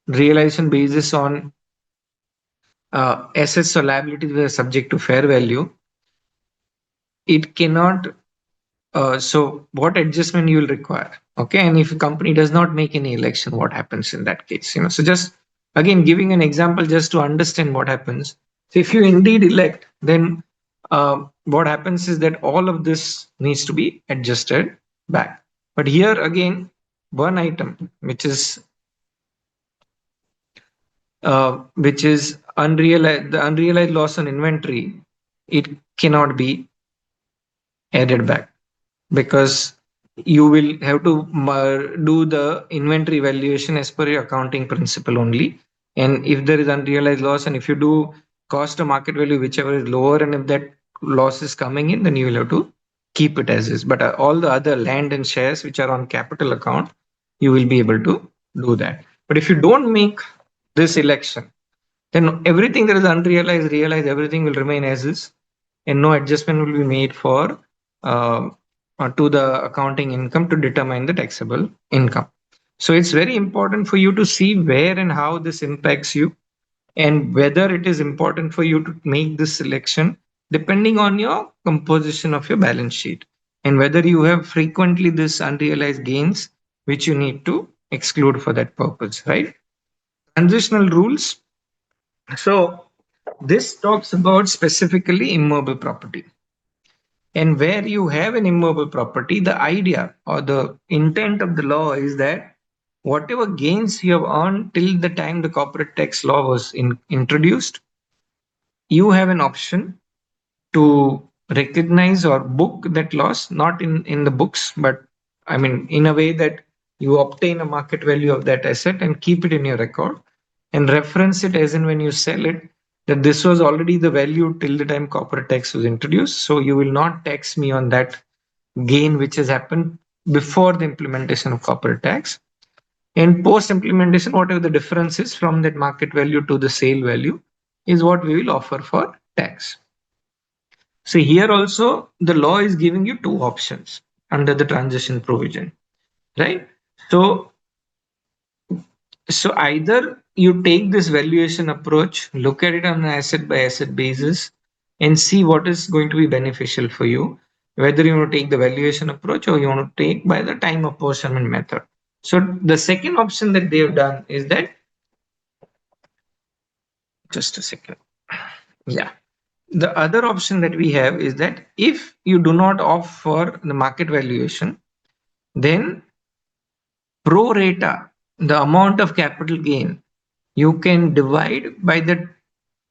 realization basis on assets or liabilities that are subject to fair value, it cannot. So, what adjustment you will require? Okay, and if a company does not make any election, what happens in that case? So just again giving an example just to understand what happens. So, if you indeed elect, then what happens is that all of this needs to be adjusted back. But here again, one item which is unrealized, the unrealized loss on inventory, it cannot be added back because you will have to do the inventory valuation as per your accounting principle only. And if there is unrealized loss, and if you do cost or market value, whichever is lower, and if that loss is coming in, then you will have to keep it as is. But all the other land and shares which are on capital account, you will be able to do that. But if you don't make this election, then everything that is unrealized, realized, everything will remain as is, and no adjustment will be made for to the accounting income to determine the taxable income. So it's very important for you to see where and how this impacts you, and whether it is important for you to make this selection depending on your composition of your balance sheet, and whether you have frequently this unrealized gains which you need to exclude for that purpose, right? Transitional rules. So this talks about specifically immobile property. And where you have an immobile property, the idea or the intent of the law is that whatever gains you have earned till the time the corporate tax law was introduced, you have an option to recognize or book that loss, not in the books, but I mean, in a way that you obtain a market value of that asset and keep it in your record and reference it as in when you sell it, that this was already the value till the time corporate tax was introduced. So you will not tax me on that gain which has happened before the implementation of corporate tax. And post implementation, whatever the difference is from that market value to the sale value is what we will offer for tax. So here also the law is giving you two options under the transition provision, right? So either you take this valuation approach, look at it on an asset by asset basis, and see what is going to be beneficial for you, whether you want to take the valuation approach or you want to take by the time apportionment method. So the second option that they have done is that, just a second. Yeah. The other option that we have is that if you do not opt for the market valuation, then pro rata, the amount of capital gain, you can divide by the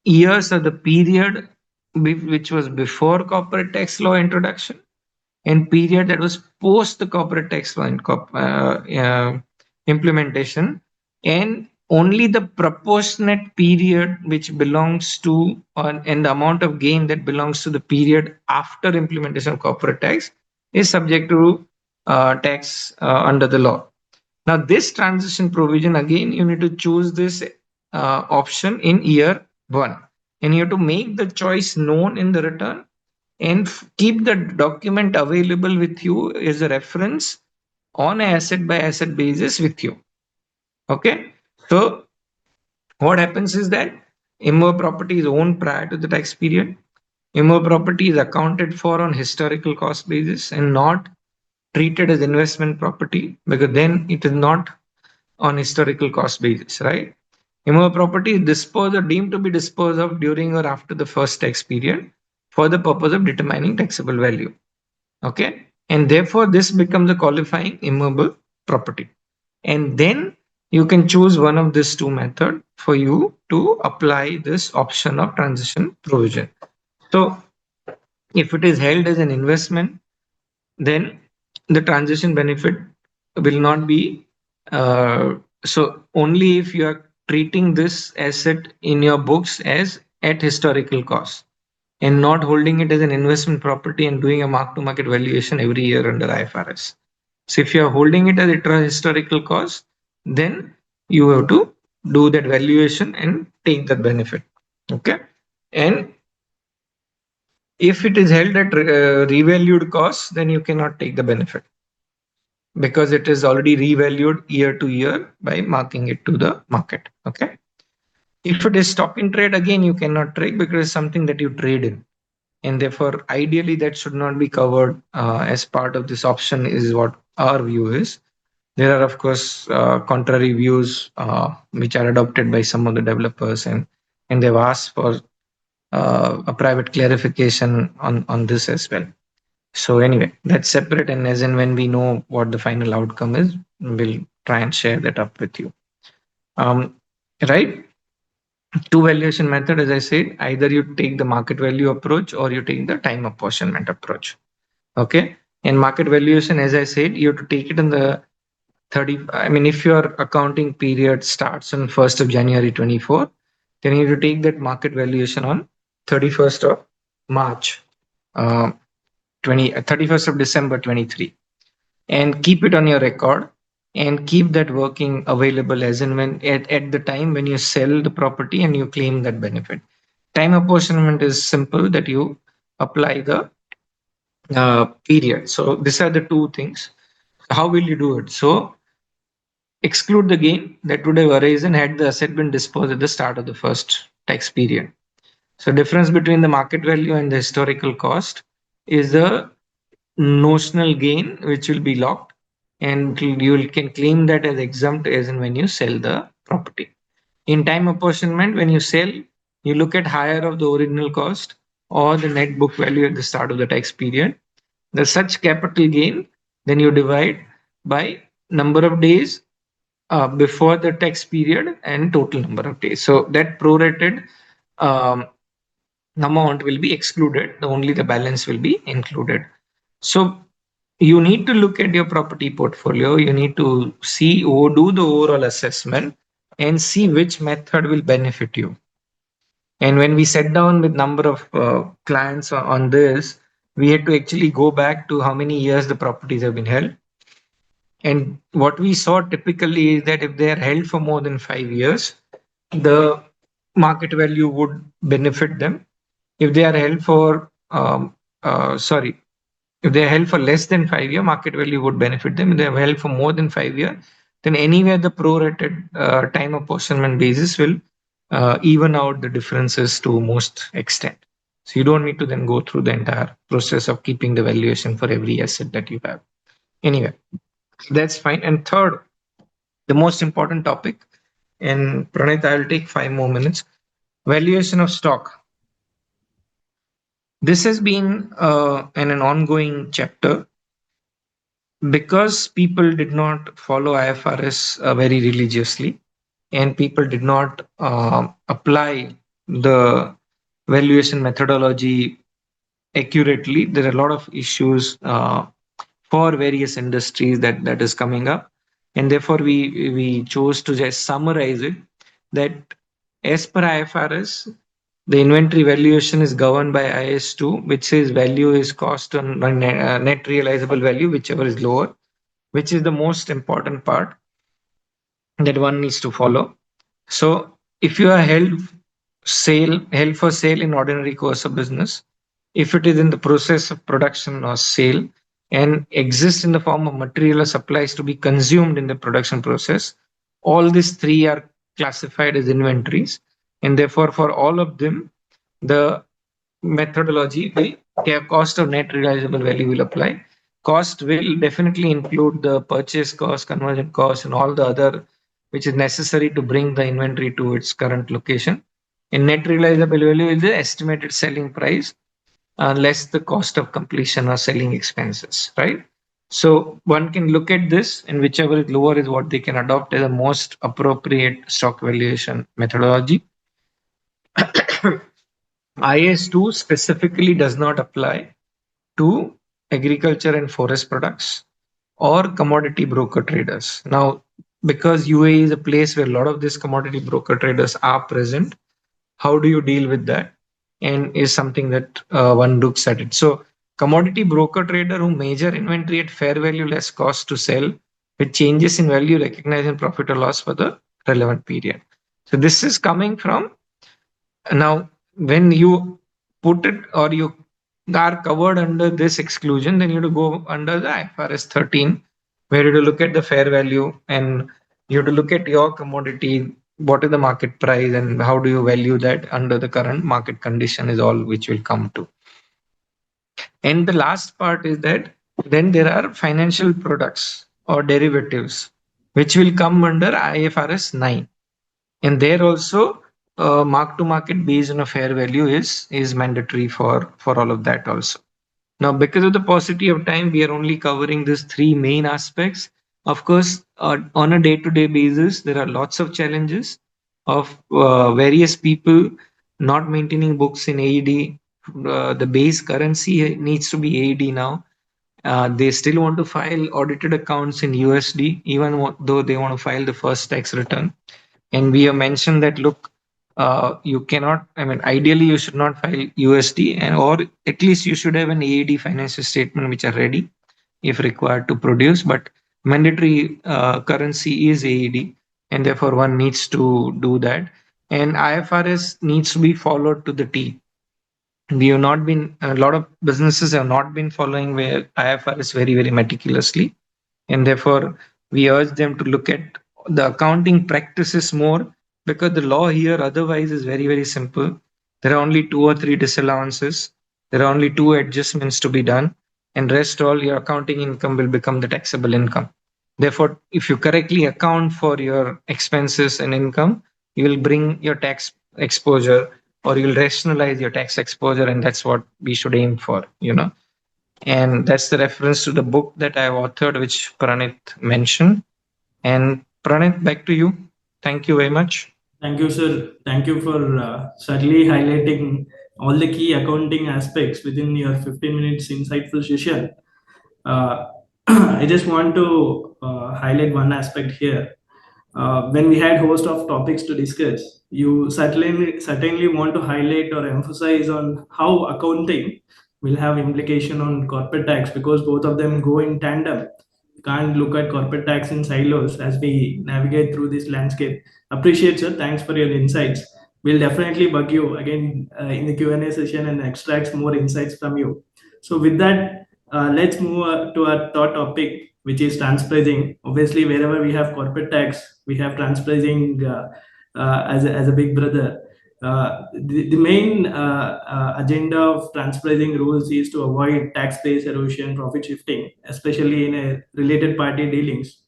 years of the period which was before corporate tax law introduction and period that was post the corporate tax law implementation, and only the proportionate period which belongs to and the amount of gain that belongs to the period after implementation of corporate tax is subject to tax under the law. Now this transition provision, again you need to choose this option in year 1, and you have to make the choice known in the return and keep the document available with you as a reference on an asset by asset basis with you. Okay, so what happens is that immovable property is owned prior to the tax period. Immovable property is accounted for on historical cost basis and not treated as investment property, because then it is not on historical cost basis, right? Immovable property is disposed or deemed to be disposed of during or after the first tax period for the purpose of determining taxable value. Okay, and therefore this becomes a qualifying immovable property. And then you can choose one of these two methods for you to apply this option of transition provision. So if it is held as an investment, then the transition benefit will not be so only if you are treating this asset in your books as at historical cost and not holding it as an investment property and doing a mark to market valuation every year under IFRS. So if you are holding it as a historical cost, then you have to do that valuation and take that benefit. Okay, and if it is held at revalued cost, then you cannot take the benefit because it is already revalued year to year by marking it to the market. Okay. If it is stock in trade, again, you cannot trade because it's something that you trade in. And therefore, ideally, that should not be covered as part of this option, is what our view is. There are, of course, contrary views which are adopted by some of the developers, and they've asked for a private clarification on this as well. So anyway, that's separate, and as and when we know what the final outcome is, we'll try and share that up with you. Right? Two valuation method, as I said, either you take the market value approach or you take the time apportionment approach. Okay. And market valuation, as I said, you have to take it in the 30. I mean, if your accounting period starts on 1st of January 24, then you have to take that market valuation on 31st of March 31st of December 23, and keep it on your record and keep that working available as and when at the time when you sell the property and you claim that benefit. Time apportionment is simple, that you apply the period. So these are the two things. How will you do it? So exclude the gain that would have arisen had the asset been disposed at the start of the first tax period. So difference between the market value and the historical cost is the notional gain which will be locked, and you can claim that as exempt as and when you sell the property. In time apportionment, when you sell, you look at higher of the original cost or the net book value at the start of the tax period. The such capital gain, then you divide by number of days before the tax period and total number of days. So that prorated amount will be excluded. Only the balance will be included. So you need to look at your property portfolio. You need to see or do the overall assessment and see which method will benefit you. And when we sat down with number of clients on this, we had to actually go back to how many years the properties have been held. And what we saw typically is that if they are held for more than 5 years, the market value would benefit them. If they are held for, sorry, if they are held for less than 5 year, market value would benefit them. If they are held for more than 5 year, then anywhere the prorated time apportionment basis will even out the differences to most extent. So you don't need to then go through the entire process of keeping the valuation for every asset that you have. Anyway, that's fine. And third, the most important topic, and Pranit, I'll take 5 more minutes. Valuation of stock. This has been an ongoing chapter because people did not follow IFRS very religiously, and people did not apply the valuation methodology accurately. There are a lot of issues for various industries that is coming up, and therefore we chose to just summarize it that as per IFRS, the inventory valuation is governed by IS2, which says value is cost on net realizable value, whichever is lower, which is the most important part that one needs to follow. So if you are held for sale in ordinary course of business, if it is in the process of production or sale and exists in the form of material or supplies to be consumed in the production process, all these three are classified as inventories, and therefore for all of them the methodology will cost of net realizable value will apply. Cost will definitely include the purchase cost, conversion cost, and all the other which is necessary to bring the inventory to its current location. And net realizable value is the estimated selling price less the cost of completion or selling expenses, right? So one can look at this, and whichever is lower is what they can adopt as the most appropriate stock valuation methodology. IS2 specifically does not apply to agriculture and forest products or commodity broker traders. Now, because UAE is a place where a lot of these commodity broker traders are present, how do you deal with that? And is something that one looks at it. So, commodity broker trader who measure inventory at fair value less cost to sell with changes in value recognized in profit or loss for the relevant period. So, this is coming from now when you put it or you are covered under this exclusion, then you have to go under the IFRS 13, where you have to look at the fair value and you have to look at your commodity, what is the market price and how do you value that under the current market condition is all which will come to. And the last part is that then there are financial products or derivatives which will come under IFRS 9. And there also mark to market based on a fair value is mandatory for all of that also. Now, because of the paucity of time, we are only covering these three main aspects. Of course, on a day-to-day basis, there are lots of challenges of various people not maintaining books in AED. The base currency needs to be AED now. They still want to file audited accounts in USD, even though they want to file the first tax return. And we have mentioned that, look, you cannot, I mean, ideally you should not file USD, and or at least you should have an AED financial statement which are ready if required to produce, but mandatory currency is AED, and therefore one needs to do that. And IFRS needs to be followed to the T. We have not been, a lot of businesses have not been following where IFRS very, very meticulously, and therefore we urge them to look at the accounting practices more, because the law here otherwise is very, very simple. There are only 2 or 3 disallowances, there are only 2 adjustments to be done, and rest all your accounting income will become the taxable income. Therefore, if you correctly account for your expenses and income, you will bring your tax exposure, or you'll rationalize your tax exposure, and that's what we should aim for, you know. And that's the reference to the book that I have authored, which Pranit mentioned. And Pranit, back to you. Thank you very much. Thank you, sir. Thank you for certainly highlighting all the key accounting aspects within your 15 minutes insightful session. I just want to highlight one aspect here. when we had host of topics to discuss, you certainly want to highlight or emphasize on how accounting will have implication on corporate tax, because both of them go in tandem. Can't look at corporate tax in silos as we navigate through this landscape. Appreciate, sir. Thanks for your insights. We'll definitely bug you again in the Q&A session and extract more insights from you. So with that, let's move to our third topic, which is transpricing. Obviously, wherever we have corporate tax, we have transpricing as a big brother. The main agenda of transpricing rules is to avoid tax base erosion, profit shifting, especially in a related party dealings.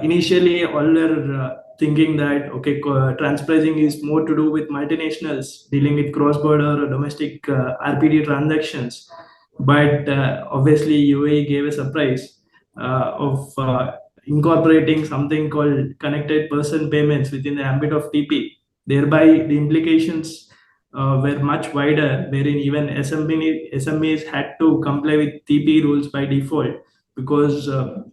Initially, all were thinking that okay, transpricing is more to do with multinationals dealing with cross-border or domestic RPD transactions, but obviously UAE gave a surprise of incorporating something called connected person payments within the ambit of TP. Thereby, the implications were much wider, wherein even SMEs had to comply with TP rules by default, because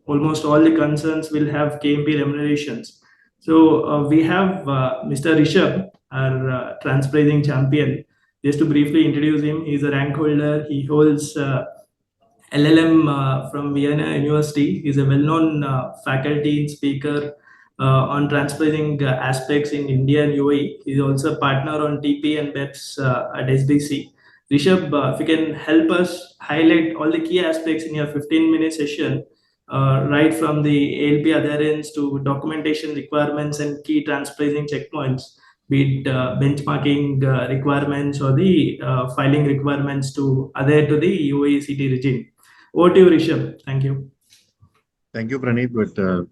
almost all the concerns will have KMP remunerations. So we have Mr. Rishabh, our transpricing champion. Just to briefly introduce him, he's a rank holder. He holds LLM from Vienna University. He's a well-known faculty and speaker on transpricing aspects in India and UAE. He's also a partner on TP and BEPS at SBC. Rishabh, if you can help us highlight all the key aspects in your 15-minute session, right from the ALP adherence to documentation requirements and key transpricing checkpoints, be it benchmarking requirements or the filing requirements to adhere to the UAE city regime. Over to you, Rishabh. Thank you. Thank you, Praneeth. But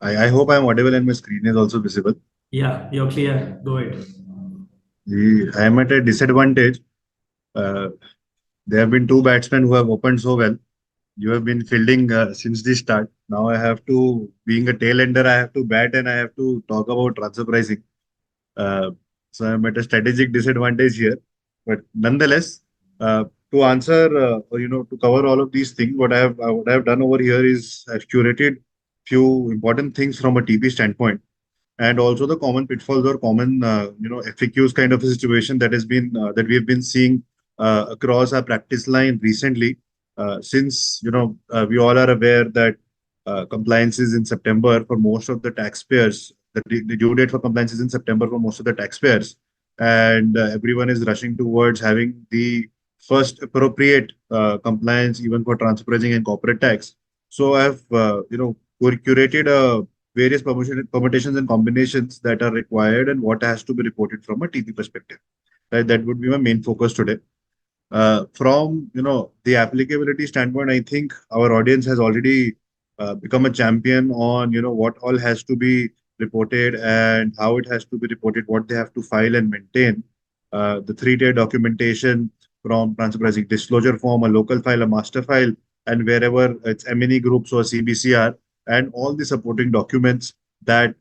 I hope I'm audible and my screen is also visible. Yeah, you're clear. Go ahead. I am at a disadvantage. There have been two batsmen who have opened so well. You have been fielding since the start. Now I have to, being a tail ender, I have to bat and I have to talk about transfer pricing. So I'm at a strategic disadvantage here. But nonetheless, to answer or to cover all of these things, what I have done over here is I've curated few important things from a TP standpoint, and also the common pitfalls or common FAQs kind of a situation that has been that we have been seeing across our practice line recently. Since we all are aware that compliance is in September for most of the taxpayers. The due date for compliance is in September for most of the taxpayers, and everyone is rushing towards having the first appropriate compliance even for transfer pricing and corporate tax. So I have curated various permutations and combinations that are required and what has to be reported from a TP perspective. Right, that would be my main focus today. From the applicability standpoint, I think our audience has already become a champion on what all has to be reported and how it has to be reported, what they have to file and maintain. The three-tier documentation from transfer pricing disclosure form, a local file, a master file, and wherever it's M&E groups or CBCR, and all the supporting documents that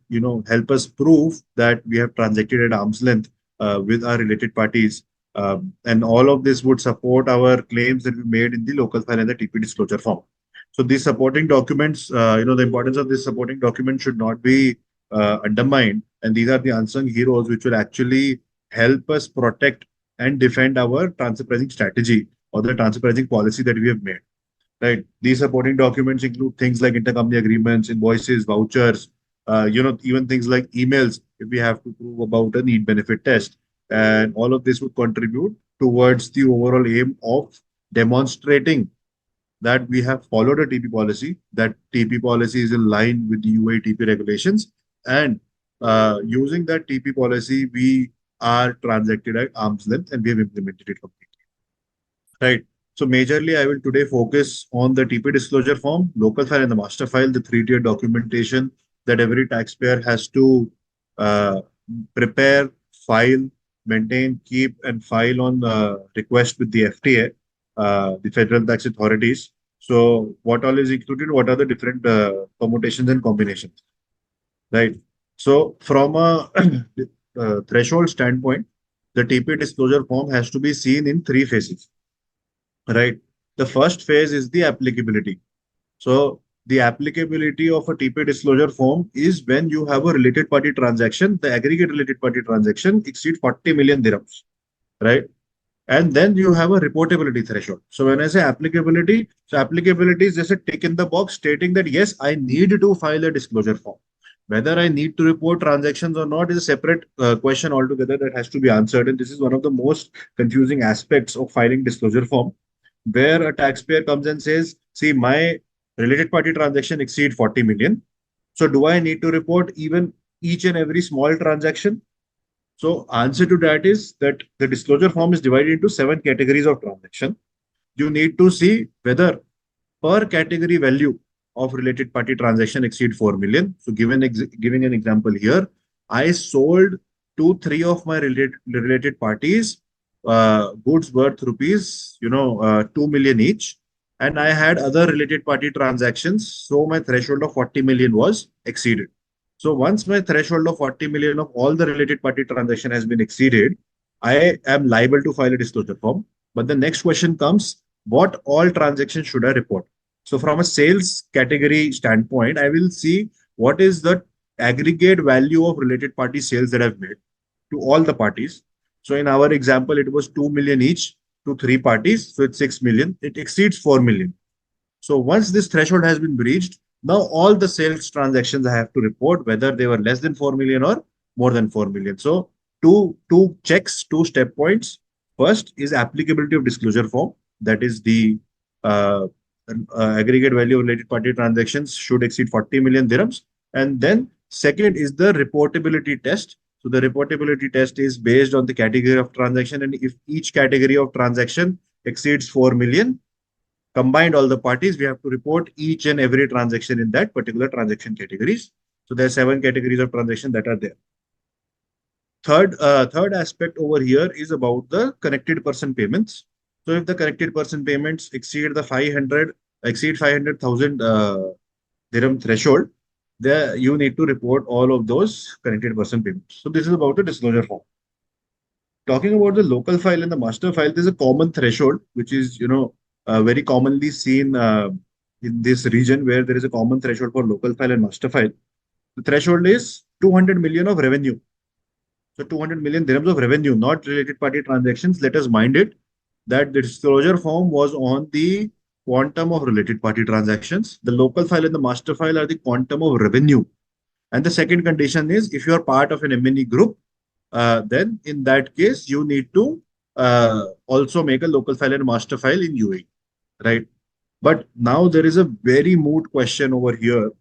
help us prove that we have transacted at arm's length with our related parties. And all of this would support our claims that we made in the local file and the TP disclosure form. So these supporting documents, the importance of this supporting document should not be undermined. And these are the unsung heroes which will actually help us protect and defend our transfer pricing strategy or the transfer pricing policy that we have made. Right. These supporting documents include things like intercompany agreements, invoices, vouchers, even things like emails if we have to prove about a need benefit test. And all of this would contribute towards the overall aim of demonstrating that we have followed a TP policy, that TP policy is in line with the UAE TP regulations, and using that TP policy, we are transacted at arm's length and we have implemented it completely. Right. So majorly, I will today focus on the TP disclosure form, local file and the master file, the three-tier documentation that every taxpayer has to prepare, file, maintain, keep, and file on request with the FTA, the Federal Tax Authorities. So what all is included? What are the different permutations and combinations? Right. So from a threshold standpoint, the TP disclosure form has to be seen in three phases. Right. The first phase is the applicability. So the applicability of a TP disclosure form is when you have a related party transaction, the aggregate related party transaction exceeds 40 million dirhams, right? And then you have a reportability threshold. So when I say applicability, so applicability is just a tick in the box stating that yes, I need to file a disclosure form. Whether I need to report transactions or not is a separate question altogether that has to be answered. And this is one of the most confusing aspects of filing disclosure form, where a taxpayer comes and says, see, my related party transaction exceed 40 million. So do I need to report even each and every small transaction? So answer to that is that the disclosure form is divided into 7 categories of transaction. You need to see whether per category value of related party transaction exceed 4 million. So giving an example here, I sold to 3 of my related parties goods worth rupees 2 million each, and I had other related party transactions, so my threshold of 40 million was exceeded. So once my threshold of 40 million of all the related party transaction has been exceeded, I am liable to file a disclosure form. But the next question comes, what all transactions should I report? So from a sales category standpoint, I will see what is the aggregate value of related party sales that I've made to all the parties. So in our example, it was 2 million each to 3 parties. So it's 6 million. It exceeds 4 million. So once this threshold has been breached, now all the sales transactions I have to report, whether they were less than 4 million or more than 4 million. So two checks, 2 step points. First is applicability of disclosure form. That is the uh, aggregate value of related party transactions should exceed 40 million dirhams. And then second is the reportability test. So the reportability test is based on the category of transaction. And if each category of transaction exceeds 4 million, combined all the parties, we have to report each and every transaction in that particular transaction categories. So there are 7 categories of transaction that are there. Third aspect over here is about the connected person payments. So if the connected person payments exceed 500,000 dirham threshold, there you need to report all of those connected person payments. So this is about the disclosure form. Talking about the local file and the master file, there's a common threshold which is very commonly seen in this region, where there is a common threshold for local file and master file. The threshold is 200 million of revenue. So 200 million dirhams of revenue, not related party transactions. Let us mind it that the disclosure form was on the quantum of related party transactions. The local file and the master file are the quantum of revenue. And the second condition is, if you are part of an MNE group, then in that case, you need to also make a local file and master file in UAE, right? But now there is a very moot question over here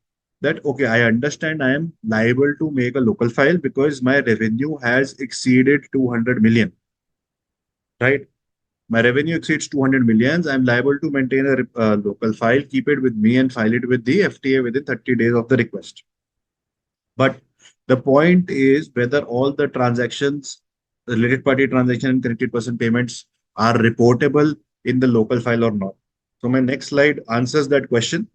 that, okay, I understand I am liable to make a local file because my revenue has exceeded 200 million, right? My revenue exceeds 200 millions. I'm liable to maintain a local file, keep it with me and file it with the FTA within 30 days of the request. But the point is whether all the transactions, related party transaction and connected person payments are reportable in the local file or not. So my next slide answers that question.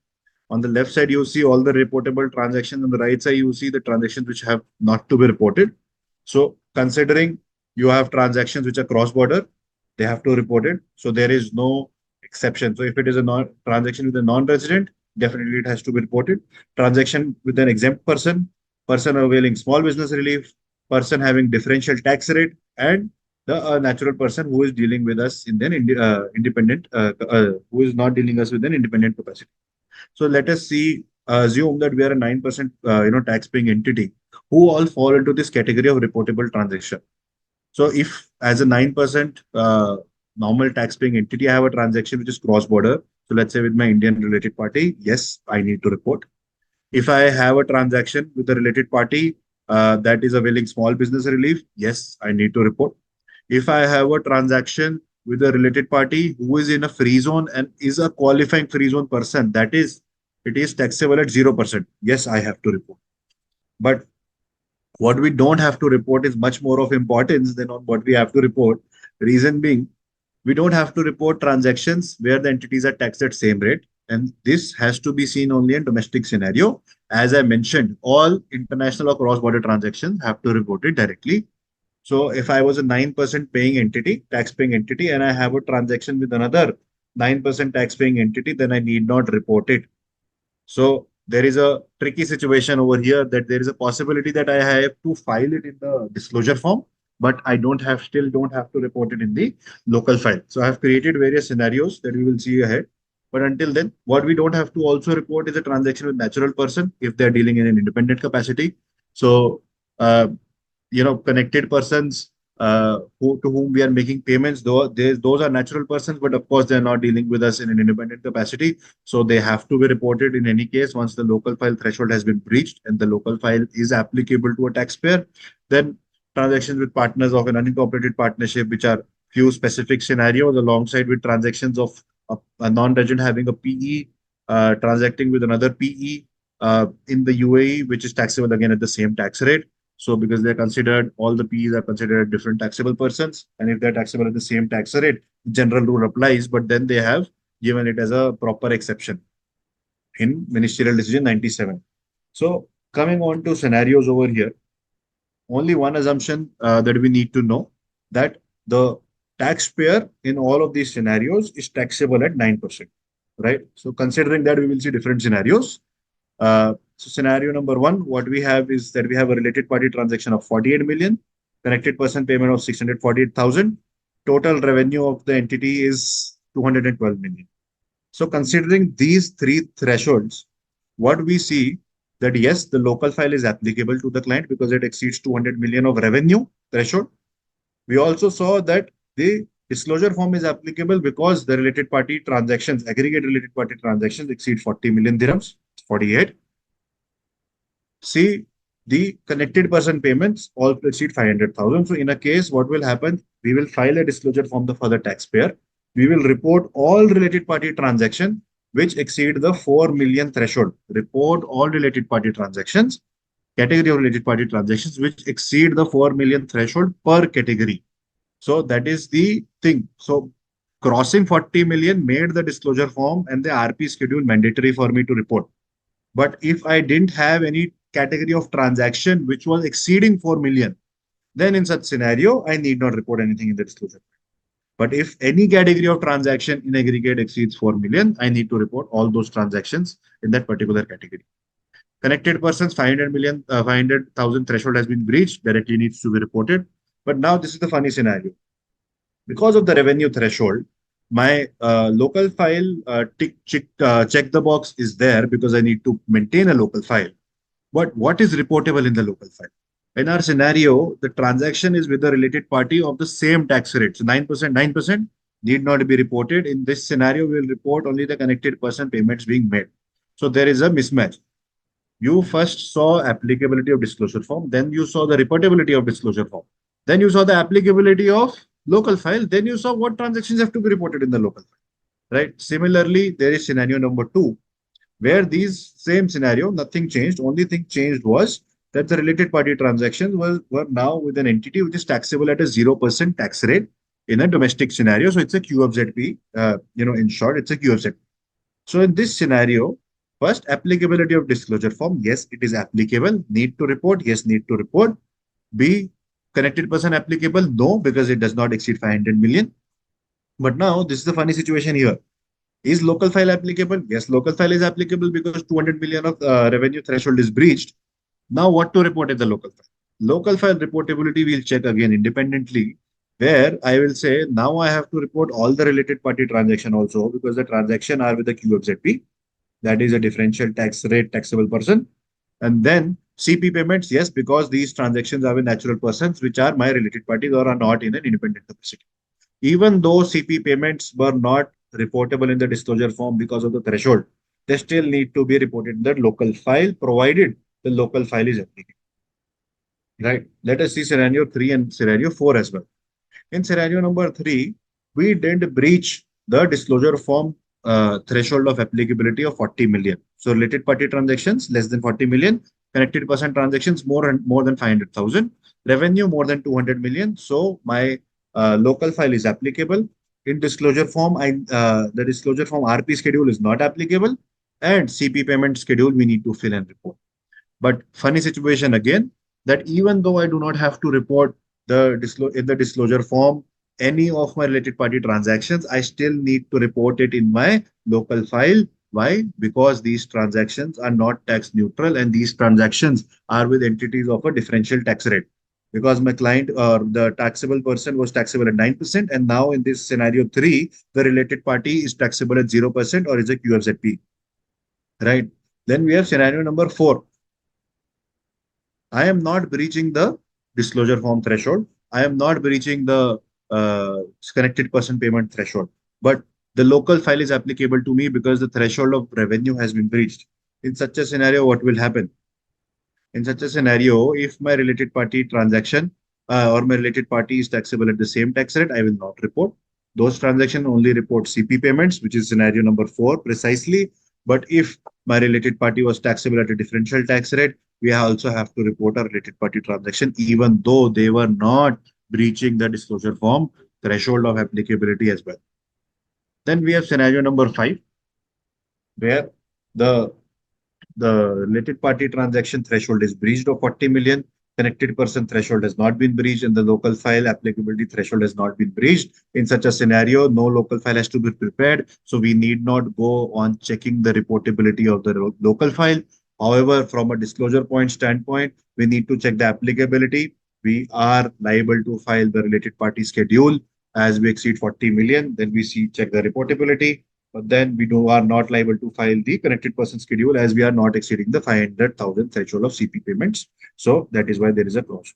On the left side, you see all the reportable transactions. On the right side, you see the transactions which have not to be reported. So considering you have transactions which are cross-border, they have to report it. So there is no exception. So if it is a transaction with a non-resident, definitely it has to be reported. Transaction with an exempt person, person availing small business relief, person having differential tax rate, and the natural person who is dealing with us in an independent, who is not dealing us with an independent capacity. So let us assume that we are a 9% tax-paying entity who all fall into this category of reportable transaction. So if as a 9% normal tax-paying entity, I have a transaction which is cross-border. So let's say with my Indian related party, yes, I need to report. If I have a transaction with a related party that is availing small business relief, yes, I need to report. If I have a transaction with a related party who is in a free zone and is a qualifying free zone person, that is, it is taxable at 0%. Yes, I have to report. But what we don't have to report is much more of importance than on what we have to report. Reason being, we don't have to report transactions where the entities are taxed at same rate. And this has to be seen only in domestic scenario. As I mentioned, all international or cross-border transactions have to report it directly. So if I was a 9% paying entity, tax paying entity, and I have a transaction with another 9% tax paying entity, then I need not report it. So there is a tricky situation over here that there is a possibility that I have to file it in the disclosure form, but I still don't have to report it in the local file. So I have created various scenarios that we will see ahead. But until then, what we don't have to also report is a transaction with natural person if they're dealing in an independent capacity. So, connected persons to whom we are making payments, though those are natural persons, but of course they're not dealing with us in an independent capacity. So they have to be reported in any case once the local file threshold has been breached and the local file is applicable to a taxpayer. Then transactions with partners of an unincorporated partnership, which are few specific scenarios, alongside with transactions of a non-resident having a PE, transacting with another PE in the UAE, which is taxable again at the same tax rate. So because they're considered, all the Ps are considered different taxable persons, and if they're taxable at the same tax rate, general rule applies, but then they have given it as a proper exception in Ministerial Decision 97. So coming on to scenarios over here, only one assumption that we need to know, that the taxpayer in all of these scenarios is taxable at 9%, right? So considering that, we will see different scenarios. So scenario number one, what we have is that we have a related party transaction of 48 million, connected person payment of 648,000. Total revenue of the entity is 212 million. So considering these three thresholds, what we see that yes, the local file is applicable to the client because it exceeds 200 million of revenue threshold. We also saw that the disclosure form is applicable because the related party transactions, aggregate related party transactions exceed 40 million dirhams, 48. See, the connected person payments all exceed 500,000. So in a case, what will happen? We will file a disclosure form for the taxpayer. We will report all related party transactions which exceed the 4 million threshold. Report all related party transactions, category of related party transactions which exceed the 4 million threshold per category. So that is the thing. So crossing 40 million made the disclosure form and the RP schedule mandatory for me to report. But if I didn't have any category of transaction which was exceeding 4 million, then in such scenario, I need not report anything in the disclosure. But if any category of transaction in aggregate exceeds 4 million, I need to report all those transactions in that particular category. Connected persons, 500,000 threshold has been breached, directly needs to be reported. But now this is the funny scenario. Because of the revenue threshold, my local file check the box is there because I need to maintain a local file. But what is reportable in the local file? In our scenario, the transaction is with the related party of the same tax rate. So 9% need not be reported. In this scenario, we will report only the connected person payments being made. So there is a mismatch. You first saw applicability of disclosure form, then you saw the reportability of disclosure form. Then you saw the applicability of local file, then you saw what transactions have to be reported in the local file, right? Similarly, there is scenario number two, where these same scenario, nothing changed. Only thing changed was that the related party transactions were now with an entity which is taxable at a 0% tax rate in a domestic scenario. So it's a QFZP, in short, it's a QFZP. So in this scenario, first, applicability of disclosure form. Yes, it is applicable. Need to report. Yes, need to report. B, connected person applicable. No, because it does not exceed 500 million. But now this is the funny situation here. Is local file applicable? Yes, local file is applicable because 200 million of revenue threshold is breached. Now what to report in the local file? Local file reportability we'll check again independently, where I will say now I have to report all the related party transaction also because the transaction are with the QFZP. That is a differential tax rate taxable person. And then CP payments, yes, because these transactions are with natural persons, which are my related parties or are not in an independent capacity. Even though CP payments were not reportable in the disclosure form because of the threshold, they still need to be reported in the local file, provided the local file is applicable. Right. Let us see scenario 3 and scenario 4 as well. In scenario number 3, we didn't breach the disclosure form threshold of applicability of 40 million. So related party transactions less than 40 million, connected person transactions more than 500,000, revenue more than 200 million. So my local file is applicable. In disclosure form, the disclosure form RP schedule is not applicable, and CP payment schedule we need to fill and report. But funny situation again, that even though I do not have to report in the disclosure form any of my related party transactions, I still need to report it in my local file Why? Because these transactions are not tax neutral and these transactions are with entities of a differential tax rate. Because my client or the taxable person was taxable at 9%, and now in this scenario 3, the related party is taxable at 0% or is a QFZP. Right? Then we have scenario number 4. I am not breaching the disclosure form threshold. I am not breaching the connected person payment threshold. But the local file is applicable to me because the threshold of revenue has been breached. In such a scenario, what will happen? In such a scenario, if my related party transaction or my related party is taxable at the same tax rate, I will not report. Those transactions only report CP payments, which is scenario number 4 precisely. But if my related party was taxable at a differential tax rate, we also have to report a related party transaction, even though they were not breaching the disclosure form threshold of applicability as well. Then we have scenario number 5, where the related party transaction threshold is breached of 40 million, connected person threshold has not been breached, and the local file applicability threshold has not been breached. In such a scenario, no local file has to be prepared. So we need not go on checking the reportability of the local file. However, from a disclosure point standpoint, we need to check the applicability. We are liable to file the related party schedule as we exceed 40 million. Then we see check the reportability, but then we are not liable to file the connected person schedule as we are not exceeding the 500,000 threshold of CP payments. So that is why there is a clause.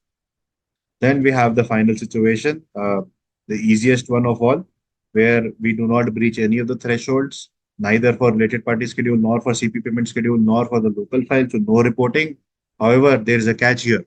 Then we have the final situation, the easiest one of all, where we do not breach any of the thresholds, neither for related party schedule, nor for CP payment schedule, nor for the local file, so no reporting. However, there is a catch here.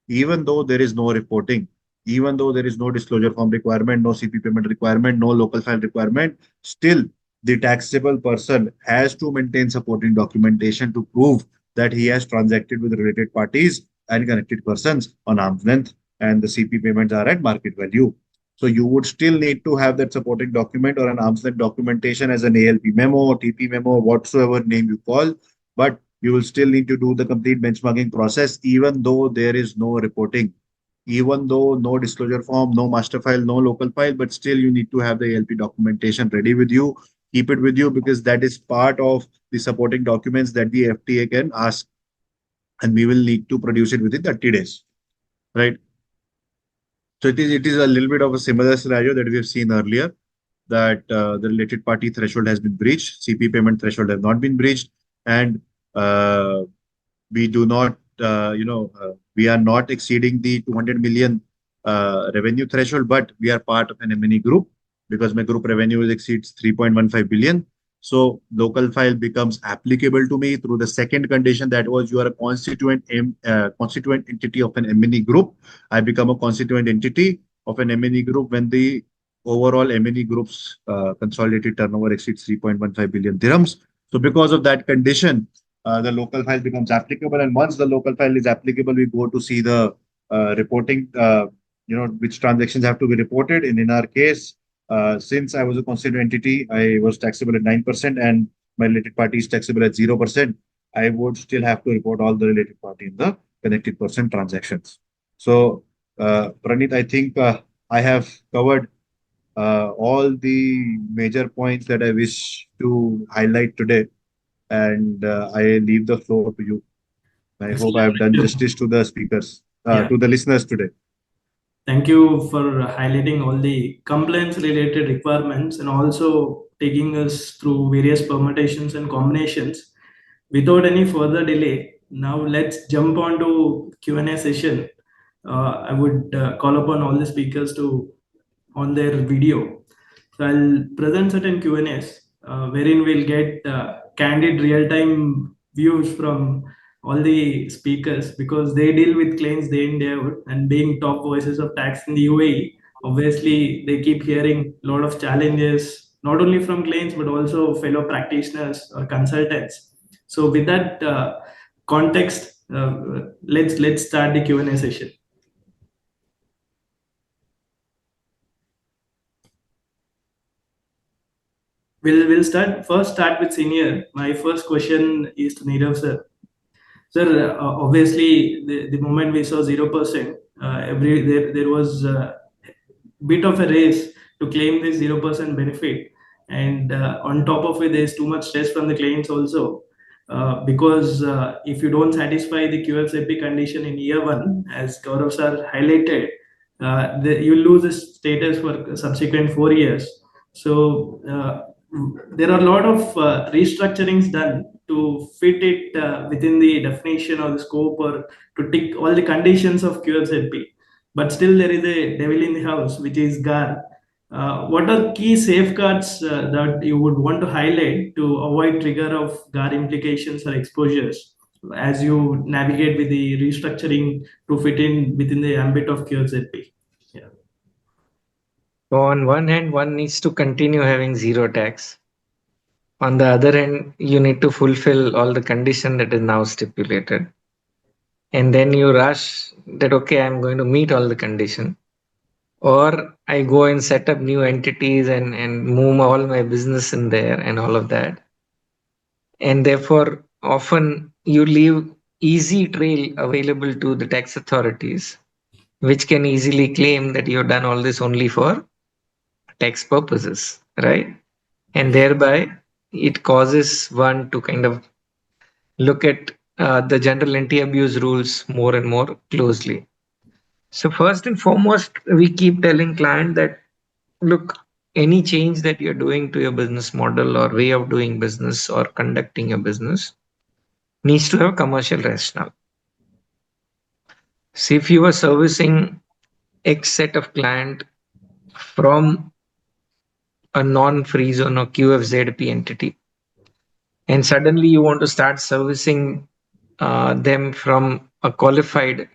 Even though there is no reporting, even though there is no disclosure form requirement, no CP payment requirement, no local file requirement, still the taxable person has to maintain supporting documentation to prove that he has transacted with related parties and connected persons on arm's length, and the CP payments are at market value. So you would still need to have that supporting document or an arm's length documentation as an ALP memo, TP memo, whatsoever name you call, but you will still need to do the complete benchmarking process, even though there is no reporting, even though no disclosure form, no master file, no local file, but still you need to have the ALP documentation ready with you. Keep it with you because that is part of the supporting documents that the FTA can ask, and we will need to produce it within 30 days, right? So it is a little bit of a similar scenario that we have seen earlier, that the related party threshold has been breached, CP payment threshold has not been breached, and we do not, we are not exceeding the 200 million revenue threshold, but we are part of an M&E group because my group revenue exceeds 3.15 billion. So local file becomes applicable to me through the second condition, that was you are a constituent entity of an M&E group. I become a constituent entity of an M&E group when the overall M&E group's consolidated turnover exceeds 3.15 billion dirhams. So because of that condition, the local file becomes applicable. And once the local file is applicable, we go to see the reporting, which transactions have to be reported. And in our case, since I was a constituent entity, I was taxable at 9% and my related party is taxable at 0%. I would still have to report all the related party in the connected person transactions. So, Pranit, I think I have covered all the major points that I wish to highlight today, and I leave the floor to you. I hope I have done justice to the speakers, to the listeners today. Thank you for highlighting all the compliance related requirements and also taking us through various permutations and combinations. Without any further delay, now let's jump on to Q&A session. I would call upon all the speakers to on their video. So I'll present certain Q&As wherein we'll get candid real-time views from all the speakers because they deal with claims day in day out, and being top voices of tax in the UAE, obviously they keep hearing a lot of challenges not only from claims but also fellow practitioners or consultants. So with that context, let's start the Q&A session. We'll start with senior. My first question is to Nirav sir. Sir, obviously, the moment we saw 0%, there was a bit of a race to claim this 0% benefit. and on top of it, there's too much stress from the clients also. Because if you don't satisfy the QFZP condition in year one, as Gaurav sir highlighted, you lose the status for subsequent 4 years. So there are a lot of restructurings done to fit it within the definition or the scope, or to tick all the conditions of QFZP. But still, there is a devil in the house, which is GAR. What are key safeguards that you would want to highlight to avoid trigger of GAR implications or exposures as you navigate with the restructuring to fit in within the ambit of QFZP? Yeah. So on one hand, one needs to continue having zero tax. On the other hand, you need to fulfill all the condition that is now stipulated. And then you rush that, okay, I'm going to meet all the condition. Or I go and set up new entities and move all my business in there and all of that. And therefore, often you leave easy trail available to the tax authorities, which can easily claim that you've done all this only for tax purposes, right? And thereby it causes one to kind of look at the general anti-abuse rules more and more closely. So first and foremost, we keep telling client that, look, any change that you're doing to your business model or way of doing business or conducting your business needs to have commercial rationale. See, if you are servicing X set of client from a non-free zone or QFZP entity, and suddenly you want to start servicing them from a qualified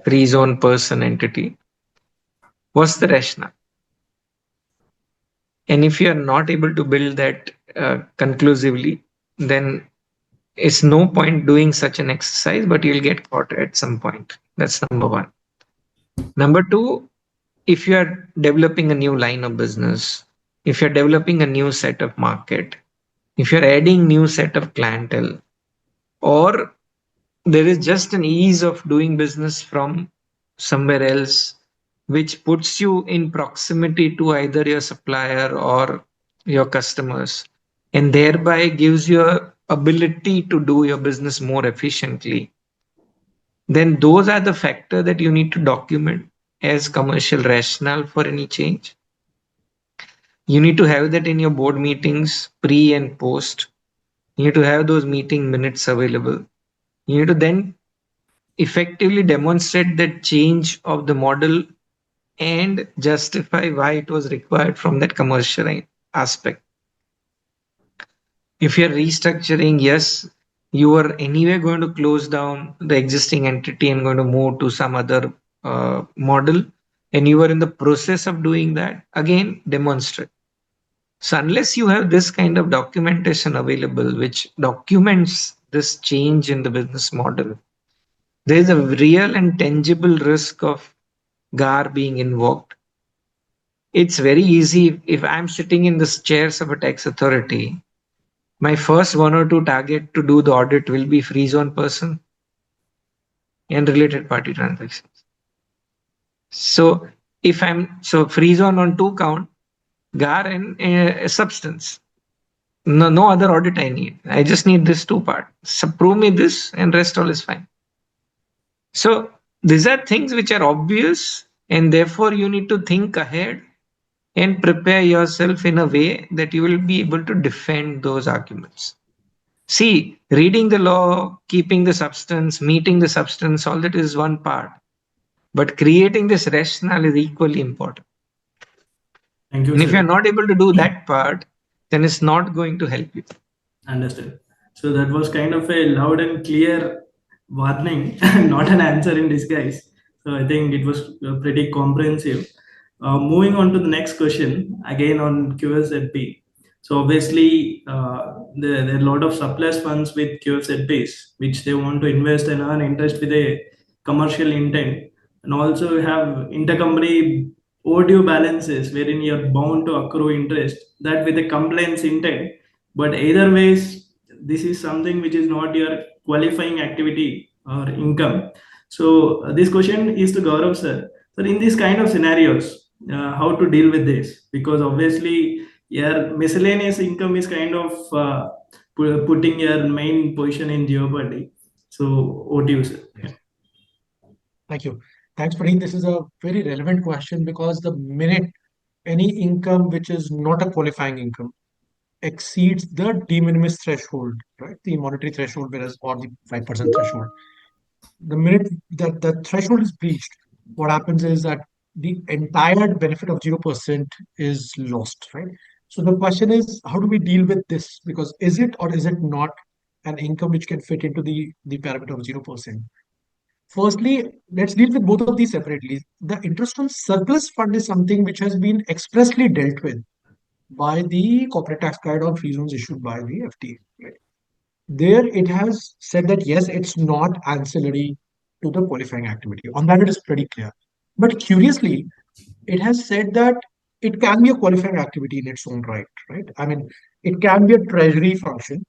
free zone person entity, what's the rationale? And if you are not able to build that conclusively, then it's no point doing such an exercise, but you'll get caught at some point. That's number one. Number two, if you are developing a new line of business, if you're developing a new set of market, if you're adding new set of clientele, or there is just an ease of doing business from somewhere else, which puts you in proximity to either your supplier or your customers, and thereby gives you a ability to do your business more efficiently, then those are the factors that you need to document as commercial rationale for any change. You need to have that in your board meetings, pre and post. You need to have those meeting minutes available. You need to then effectively demonstrate that change of the model and justify why it was required from that commercial aspect. If you're restructuring, yes, you are anyway going to close down the existing entity and going to move to some other model, and you are in the process of doing that, again, demonstrate. So unless you have this kind of documentation available, which documents this change in the business model, there is a real and tangible risk of GAR being invoked. It's very easy if I'm sitting in the chairs of a tax authority, my first one or two target to do the audit will be free zone person and related party transactions. So if free zone on 2 count, GAR and substance. No other audit I need. I just need this 2 part. So prove me this and rest all is fine. So these are things which are obvious, and therefore you need to think ahead and prepare yourself in a way that you will be able to defend those arguments. See, reading the law, keeping the substance, meeting the substance, all that is one part. But creating this rationale is equally important. Thank you, And if sir. you're not able to do that part, then it's not going to help you. Understood. So that was kind of a loud and clear warning, not an answer in disguise. So I think it was pretty comprehensive. Moving on to the next question, again on QSZP. So obviously, there are a lot of surplus funds with QSZPs, which they want to invest and earn interest with a commercial intent. And also you have intercompany overdue balances wherein you're bound to accrue interest, that with a compliance intent. But either ways, this is something which is not your qualifying activity or income. So this question is to Gaurav sir. So in these kind of scenarios, how to deal with this? Because obviously your miscellaneous income is kind of putting your main position in jeopardy. So, what do you say? Yes. Thank you. Thanks, Pradeep. This is a very relevant question because the minute any income which is not a qualifying income exceeds the de minimis threshold, right? The monetary threshold, whereas or the 5% threshold. The minute that the threshold is breached, what happens is that the entire benefit of 0% is lost, right? So the question is, how do we deal with this? Because is it or is it not an income which can fit into the parameter of 0%? Firstly, let's deal with both of these separately. The interest on surplus fund is something which has been expressly dealt with by the corporate tax guide on free zones issued by the FTA. Right? There, it has said that yes, it's not ancillary to the qualifying activity. On that, it is pretty clear. But curiously, it has said that it can be a qualifying activity in its own right. Right? I mean, it can be a treasury function.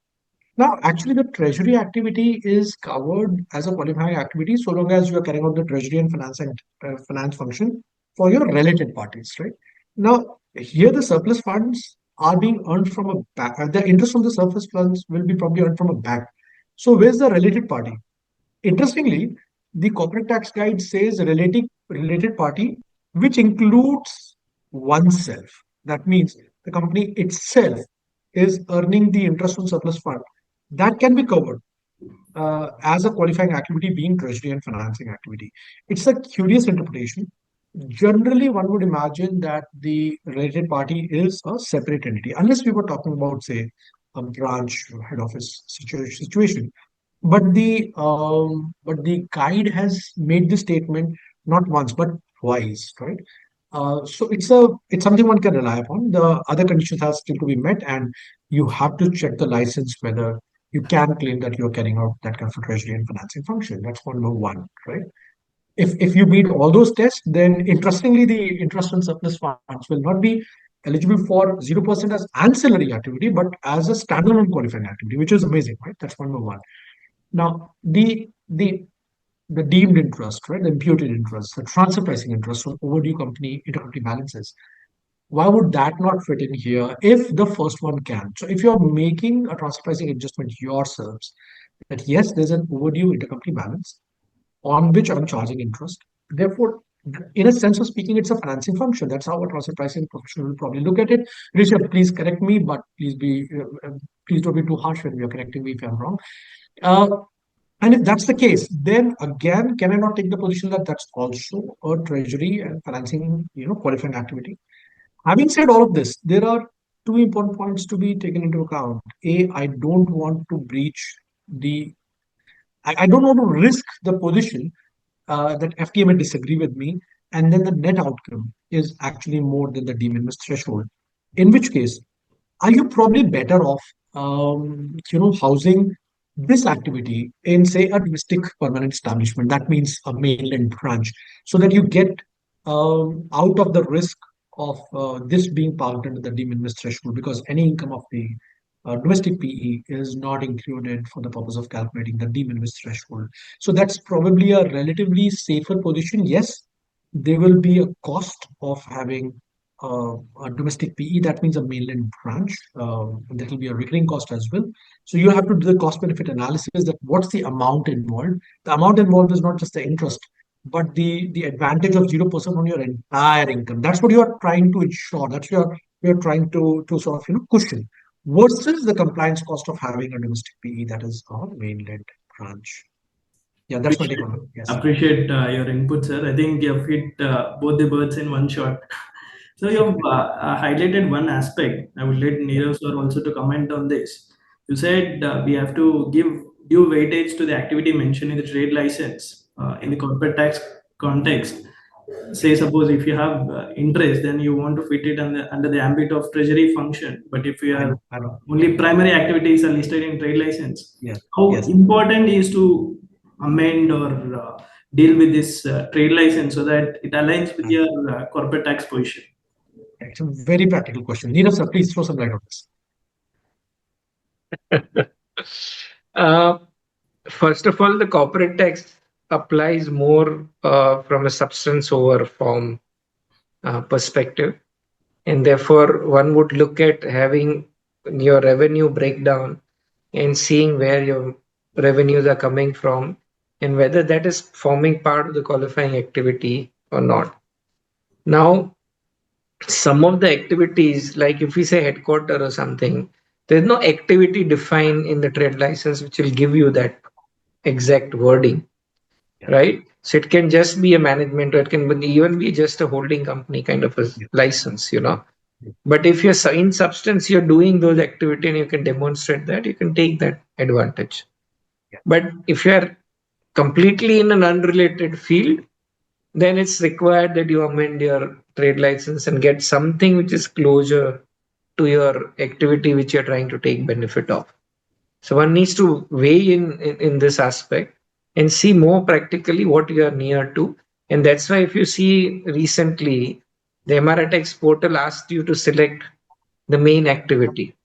Now, actually, the treasury activity is covered as a qualifying activity so long as you are carrying out the treasury and finance function for your related parties, right? Now, here the surplus funds are being earned from a bank. The interest on the surplus funds will be probably earned from a bank. So, where's the related party? Interestingly, the corporate tax guide says related party, which includes oneself. That means the company itself is earning the interest on surplus fund. That can be covered as a qualifying activity being treasury and financing activity. It's a curious interpretation. Generally, one would imagine that the related party is a separate entity, unless we were talking about, say, a branch head office situation. But the guide has made this statement not once but twice, right? So it's something one can rely upon. The other conditions have still to be met, and you have to check the license whether you can claim that you're carrying out that kind of a treasury and financing function. That's point number one, right? If you meet all those tests, then interestingly, the interest on surplus funds will not be eligible for 0% as ancillary activity, but as a standalone qualifying activity, which is amazing, right? That's point number one. Now, the deemed interest, right? The imputed interest, the transfer pricing interest on overdue company intercompany balances. Why would that not fit in here if the first one can? So if you're making a transfer pricing adjustment yourselves, that yes, there's an overdue intercompany balance on which I'm charging interest. Therefore, in a sense of speaking, it's a financing function. That's how a transfer pricing professional will probably look at it. Rishabh, please correct me, but please don't be too harsh when you're correcting me if I'm wrong. Uh, and if that's the case, then again, can I not take the position that that's also a treasury and financing, qualifying activity? Having said all of this, there are two important points to be taken into account. A, I don't want to breach the, I don't want to risk the position that FTA may disagree with me, and then the net outcome is actually more than the de minimis threshold. In which case, are you probably better off, housing this activity in, say, a domestic permanent establishment? That means a mainland branch, so that you get out of the risk of this being parked under the de minimis threshold, because any income of the domestic PE is not included for the purpose of calculating the de minimis threshold. So that's probably a relatively safer position. Yes, there will be a cost of having a domestic PE. That means a mainland branch. That will be a recurring cost as well. So you have to do the cost benefit analysis, that what's the amount involved. The amount involved is not just the interest, but the advantage of 0% on your entire income. That's what you are trying to ensure. That's what you're trying to sort of cushion, versus the compliance cost of having a domestic PE that is a mainland branch. Yeah, that's my take on it. Yes. Appreciate your input, sir. I think you've hit both the birds in one shot. So you've highlighted one aspect. I would let Neerav sir also to comment on this. You said we have to give due weightage to the activity mentioned in the trade license in the corporate tax context. Say suppose if you have interest, then you want to fit it under the ambit of treasury function. But if you I are know. I know. only primary activities are listed in trade license, Yes. how Yes. important is to amend or deal with this trade license so that it aligns with your corporate tax position? It's a very practical question. Neerav sir, please throw some light on this. Uh, First of all, the corporate tax applies more from a substance over form perspective. And therefore, one would look at having your revenue breakdown and seeing where your revenues are coming from and whether that is forming part of the qualifying activity or not. Now, some of the activities, like if we say headquarter or something, there's no activity defined in the trade license which will give you that exact wording, right? So it can just be a management, or it can even be just a holding company kind of a license, But if you're in substance, you're doing those activity and you can demonstrate that, you can take that advantage. But if you're completely in an unrelated field, then it's required that you amend your trade license and get something which is closer to your activity which you're trying to take benefit of. So one needs to weigh in this aspect and see more practically what you are near to. And that's why if you see recently, the MRTX portal asked you to select the main activity,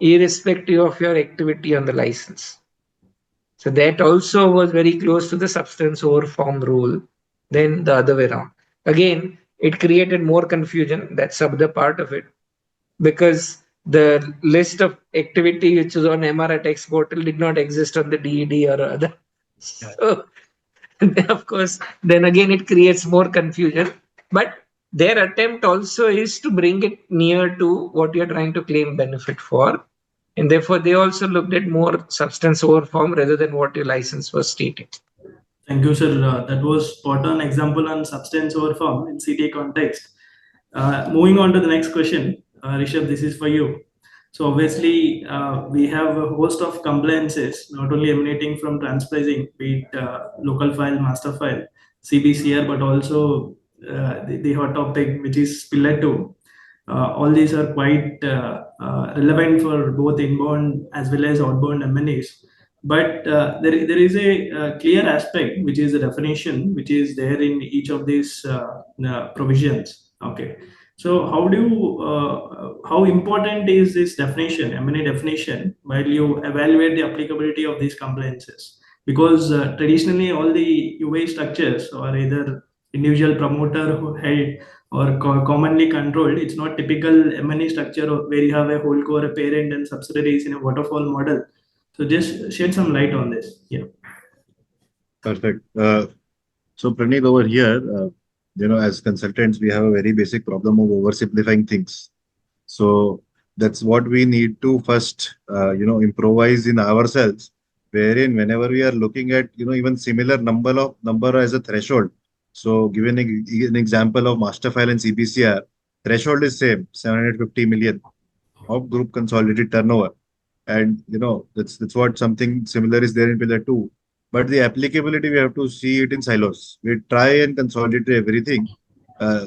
irrespective of your activity on the license. So that also was very close to the substance over form rule than the other way around. Again, it created more confusion. That's the other part of it, because the list of activity which is on MRTX portal did not exist on the DED or other. So of course, then again it creates more confusion. But their attempt also is to bring it near to what you're trying to claim benefit for. And therefore, they also looked at more substance over form rather than what your license was stating. Thank you, sir. That was spot on example on substance over form in CTA context. Moving on to the next question, Rishabh, this is for you. So obviously, we have a host of compliances, not only emanating from transpricing, be it local file, master file, CBCR, but also the hot topic, which is Pillar 2. All these are quite relevant for both inbound as well as outbound M&As. But there is a clear aspect, which is the definition, which is there in each of these provisions. Okay. So how important is this definition, M&A definition, while you evaluate the applicability of these compliances? Because traditionally all the UA structures are either individual promoter who held or commonly controlled. It's not typical M&A structure where you have a whole core, a parent, and subsidiaries in a waterfall model. So just shed some light on this. Yeah. Perfect. So Praneeth, over here, as consultants, we have a very basic problem of oversimplifying things. So that's what we need to first, improvise in ourselves, wherein whenever we are looking at, even similar number as a threshold. So given an example of master file and CBCR, threshold is same, 750 million of group consolidated turnover. And that's what something similar is there in pillar 2. But the applicability, we have to see it in silos. We try and consolidate everything,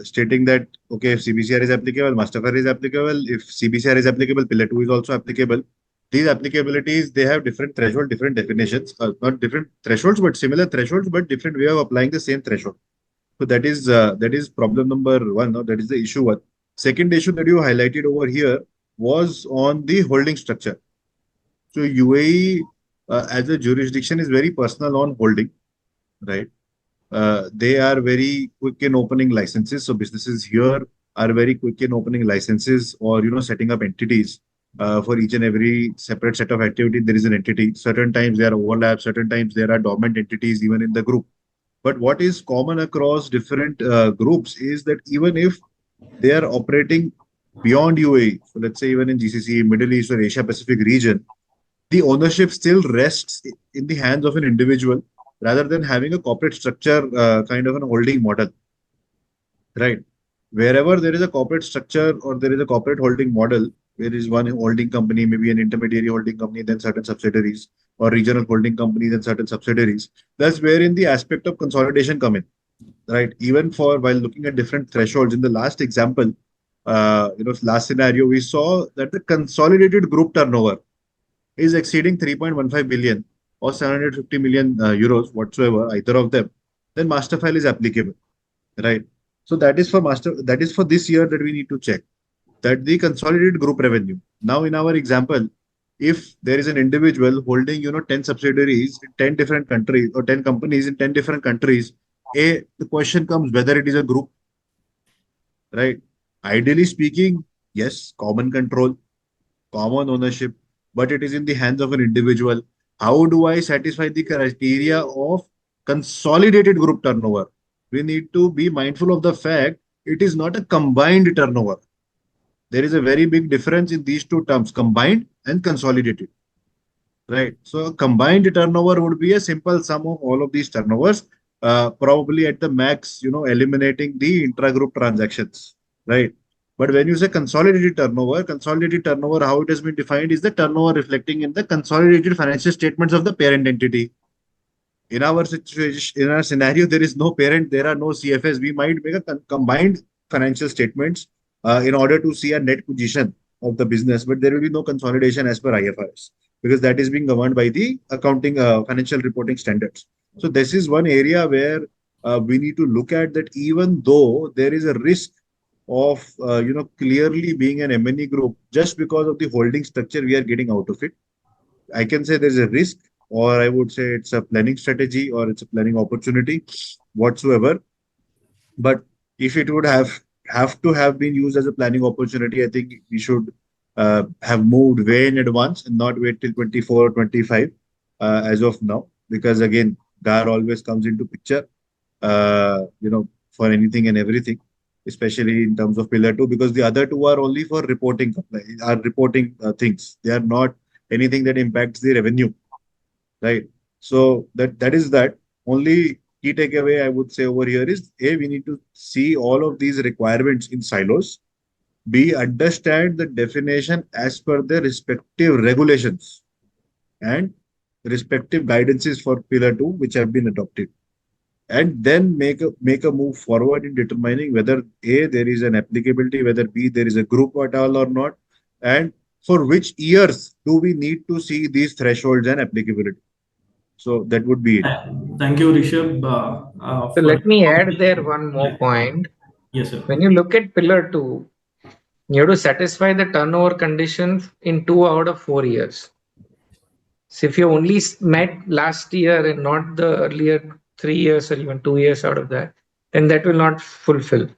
stating that okay, if CBCR is applicable, master file is applicable. If CBCR is applicable, pillar 2 is also applicable. These applicabilities, they have different threshold, different definitions, not different thresholds, but similar thresholds, but different way of applying the same threshold. So that is problem number one. No? That is the issue one. Second issue that you highlighted over here was on the holding structure. So UAE as a jurisdiction is very personal on holding, right? They are very quick in opening licenses. So businesses here are very quick in opening licenses or setting up entities for each and every separate set of activity. There is an entity. Certain times there are overlaps. Certain times there are dormant entities even in the group. But what is common across different groups is that even if they are operating beyond UAE, so let's say even in GCC, Middle East or Asia Pacific region, the ownership still rests in the hands of an individual rather than having a corporate structure kind of an holding model, right? Wherever there is a corporate structure or there is a corporate holding model, there is one holding company, maybe an intermediary holding company, then certain subsidiaries, or regional holding companies and certain subsidiaries. That's wherein the aspect of consolidation come in, right? Even for while looking at different thresholds in the last example, last scenario, we saw that the consolidated group turnover is exceeding 3.15 billion or 750 million euros whatsoever, either of them, then master file is applicable, right? So that is for this year that we need to check that the consolidated group revenue. Now, in our example, if there is an individual holding, 10 subsidiaries in 10 different countries or 10 companies in 10 different countries, the question comes whether it is a group, right? Ideally speaking, yes, common control, common ownership, but it is in the hands of an individual. How do I satisfy the criteria of consolidated group turnover? We need to be mindful of the fact it is not a combined turnover. There is a very big difference in these two terms, combined and consolidated. Right. So combined turnover would be a simple sum of all of these turnovers, probably at the max, eliminating the intra-group transactions. Right. But when you say consolidated turnover, how it has been defined is the turnover reflecting in the consolidated financial statements of the parent entity. In our situation, in our scenario, there is no parent, there are no CFS. We might make a combined financial statements in order to see a net position of the business, but there will be no consolidation as per IFRS because that is being governed by the accounting financial reporting standards. So this is one area where we need to look at that. Even though there is a risk of clearly being an M&E group, just because of the holding structure we are getting out of it, I can say there's a risk, or I would say it's a planning strategy or it's a planning opportunity whatsoever. But if it would have to have been used as a planning opportunity, I think we should have moved way in advance and not wait till 24 or 25 as of now, because again, GAR always comes into picture, for anything and everything, especially in terms of pillar two, because the other two are only for reporting, are reporting things. They are not anything that impacts the revenue, right? So that is that. Only key takeaway I would say over here is A, we need to see all of these requirements in silos. B, understand the definition as per the respective regulations and respective guidances for pillar two, which have been adopted. And then make a move forward in determining whether A, there is an applicability, whether B, there is a group at all or not, and for which years do we need to see these thresholds and applicability. So that would be it. Thank you, Rishabh. So For let me add there one more point. yes, sir. When you look at pillar two, you have to satisfy the turnover condition in 2 out of 4 years. So if you only met last year and not the earlier 3 years or even 2 years out of that, then that will not fulfill.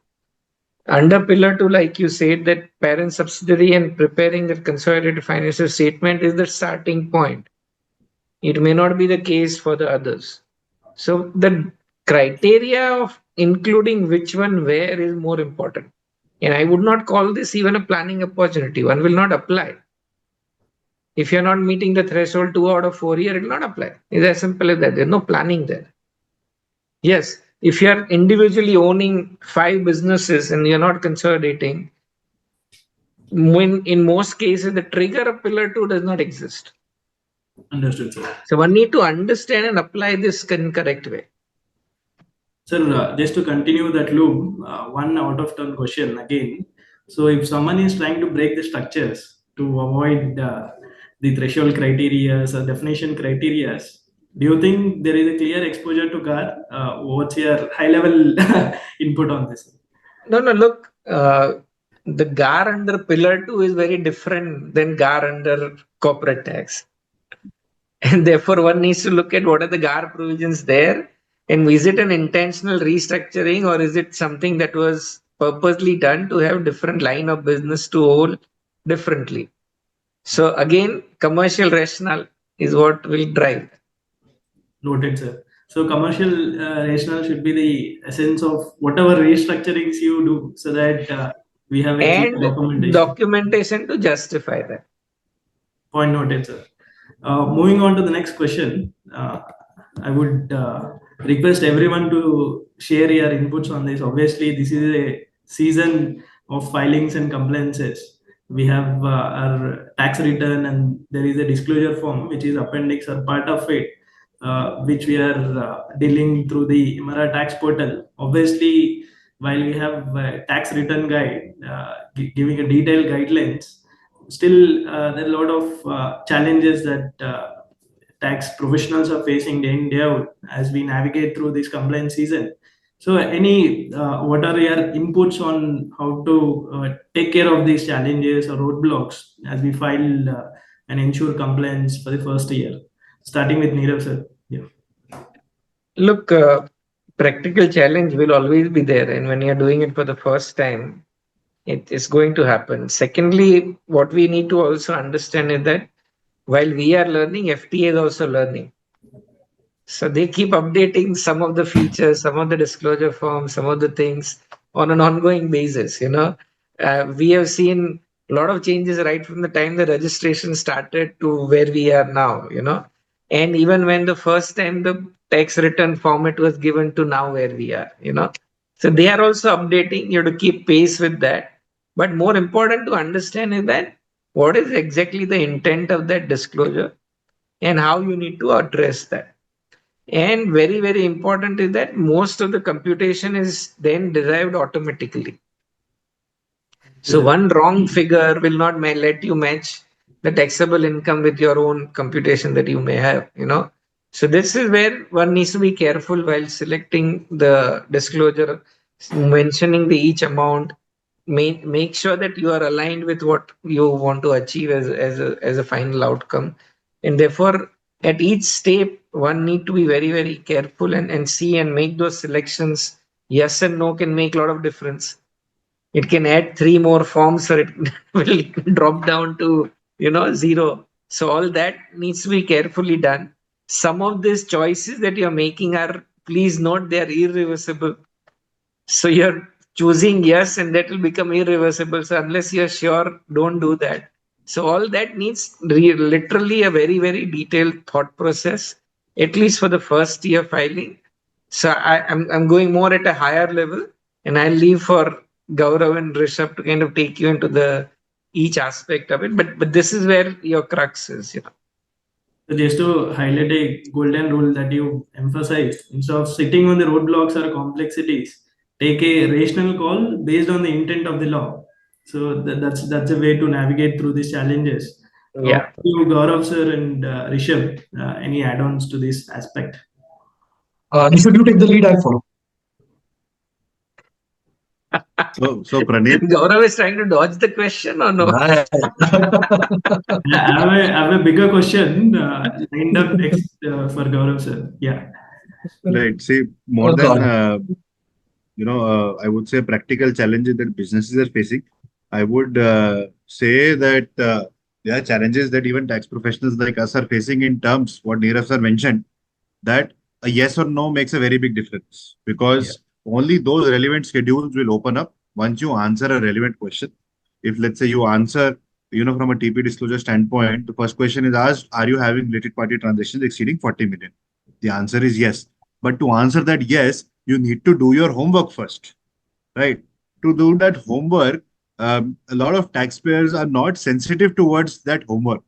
Under pillar two, like you said, that parent subsidiary and preparing the consolidated financial statement is the starting point. It may not be the case for the others. So the criteria of including which one where is more important. And I would not call this even a planning opportunity. One will not apply. If you're not meeting the threshold 2 out of 4 years, it will not apply. It's as simple as that. There's no planning there. Yes, if you're individually owning 5 businesses and you're not consolidating, when in most cases the trigger of pillar two does not exist. Understood, sir. So one need to understand and apply this in correct way. Sir, just to continue that loop, one out of turn question again. So, if someone is trying to break the structures to avoid the threshold criteria or definition criteria, do you think there is a clear exposure to GAR? What's your high level input on this? No, look, the GAR under pillar two is very different than GAR under corporate tax. And therefore, one needs to look at what are the GAR provisions there. And is it an intentional restructuring or is it something that was purposely done to have different line of business to hold differently? So again, commercial rationale is what will drive. Noted, sir. So commercial rationale should be the essence of whatever restructurings you do, so that we have a clear And documentation. to justify that. Point noted, sir. Moving on to the next question, I would request everyone to share your inputs on this. Obviously, this is a season of filings and compliances. We have our tax return, and there is a disclosure form which is appendix or part of it, which we are dealing through the Imara tax portal. Obviously, while we have a tax return guide giving a detailed guidelines, still there are a lot of challenges that tax professionals are facing day in day out as we navigate through this compliance season. So any what are your inputs on how to take care of these challenges or roadblocks as we file and ensure compliance for the first year, starting with Nirav, sir? Yeah. Look, practical challenge will always be there. And when you're doing it for the first time, It is going to happen. Secondly, what we need to also understand is that while we are learning, FTA is also learning. So they keep updating some of the features, some of the disclosure forms, some of the things on an ongoing basis. We have seen a lot of changes right from the time the registration started to where we are now. And even when the first time the tax return format was given to now where we are. So they are also updating. You have to keep pace with that. But more important to understand is that what is exactly the intent of that disclosure and how you need to address that. And very, very important is that most of the computation is then derived automatically. So one wrong figure will not let you match the taxable income with your own computation that you may have. So this is where one needs to be careful while selecting the disclosure, mentioning the each amount. Make sure that you are aligned with what you want to achieve as a final outcome. And therefore, at each step, one need to be very, very careful and see and make those selections. Yes and no can make a lot of difference. It can add 3 more forms or it will drop down to zero. So all that needs to be carefully done. Some of these choices that you're making are, please note, they are irreversible. So you're choosing yes, and that will become irreversible. So unless you're sure, don't do that. So all that needs literally a very, very detailed thought process, at least for the first year filing. So I'm going more at a higher level, and I'll leave for Gaurav and Rishabh to kind of take you into the each aspect of it. But this is where your crux is. So just to highlight a golden rule that you emphasized, instead of sitting on the roadblocks or complexities, take a rational call based on the intent of the law. So that's a way to navigate through these challenges. Yeah. You, Gaurav sir and Rishabh, any add-ons to this aspect? Nishu, you take the lead, I follow. So Praneeth, Gaurav is trying to dodge the question or no? I have a bigger question lined up next for Gaurav sir. Yeah. right? See, more Oh, than God. I would say practical challenges that businesses are facing. I would say that there are challenges that even tax professionals like us are facing in terms what Neerav sir mentioned, that a yes or no makes a very big difference, because only those relevant schedules will open up once you answer a relevant question. If let's say you answer, from a TP disclosure standpoint, the first question is asked, are you having related party transactions exceeding 40 million? The answer is yes. But to answer that yes, you need to do your homework first, right? To do that homework, a lot of taxpayers are not sensitive towards that homework.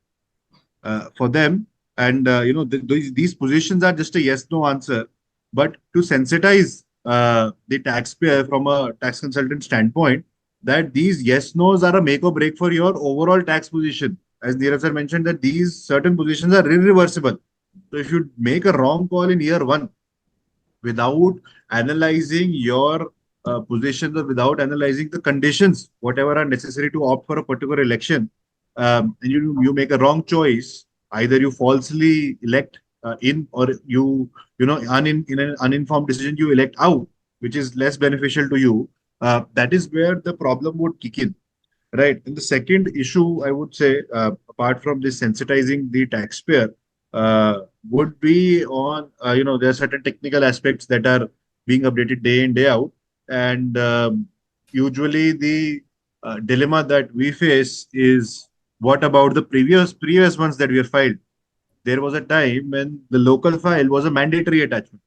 For them, and these positions are just a yes no answer. But to sensitize the taxpayer from a tax consultant standpoint, that these yes nos are a make or break for your overall tax position. As Neerav sir mentioned, that these certain positions are irreversible. So if you make a wrong call in year one without analyzing your positions, or without analyzing the conditions, whatever are necessary to opt for a particular election, and you make a wrong choice, either you falsely elect in, or in an uninformed decision you elect out, which is less beneficial to you. That is where the problem would kick in. Right. And the second issue, I would say, apart from this sensitizing the taxpayer, would be on, there are certain technical aspects that are being updated day in, day out. And usually the dilemma that we face is, what about the previous ones that we have filed? There was a time when the local file was a mandatory attachment.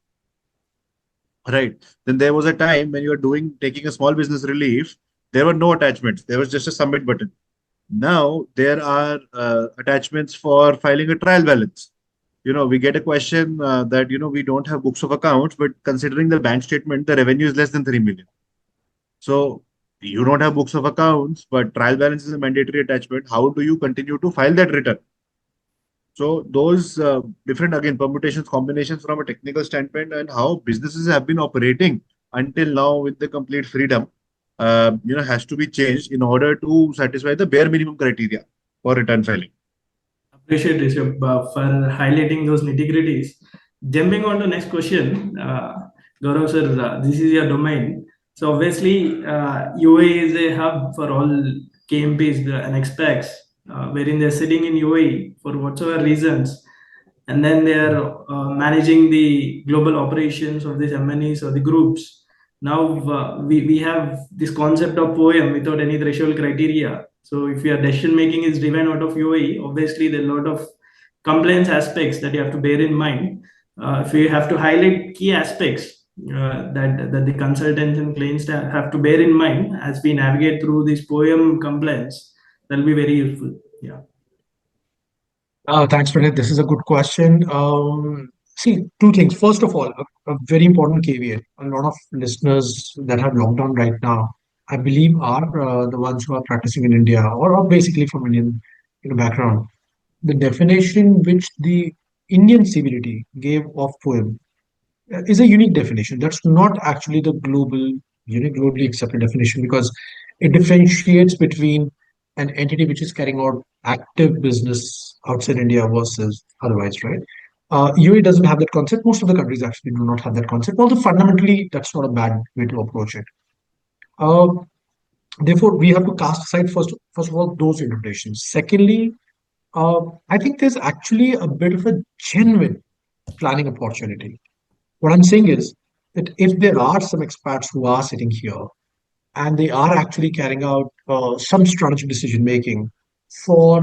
Right. Then there was a time when you were taking a small business relief, there were no attachments. There was just a submit button. Now there are attachments for filing a trial balance. We get a question that, we don't have books of accounts, but considering the bank statement, the revenue is less than 3 million. So you don't have books of accounts, but trial balance is a mandatory attachment. How do you continue to file that return? So those different, again, permutations, combinations from a technical standpoint, and how businesses have been operating until now with the complete freedom, has to be changed in order to satisfy the bare minimum criteria for return filing. Appreciate Rishabh for highlighting those nitty-gritties. Jumping on to next question, Gaurav sir, this is your domain. So obviously, UAE is a hub for all KMPs and expats, wherein they're sitting in UAE for whatsoever reasons, and then they are managing the global operations of these MNEs or the groups. Now we have this concept of poem without any threshold criteria. So if your decision making is driven out of UAE, obviously there are a lot of compliance aspects that you have to bear in mind. If you have to highlight key aspects that the consultants and clients have to bear in mind as we navigate through this poem compliance, that'll be very useful. Yeah. Thanks, Pranit. This is a good question. See, two things. First of all, a very important caveat. A lot of listeners that have logged on right now, I believe, are the ones who are practicing in India or basically from Indian background. The definition which the Indian CBDT gave of poem is a unique definition. That's not actually the globally accepted definition because it differentiates between an entity which is carrying out active business outside India versus otherwise, right? UAE doesn't have that concept. Most of the countries actually do not have that concept. Although fundamentally, that's not a bad way to approach it. Uh, Therefore, we have to cast aside first of all those interpretations. Secondly, I think there's actually a bit of a genuine planning opportunity. What I'm saying is that if there are some expats who are sitting here and they are actually carrying out some strategic decision making for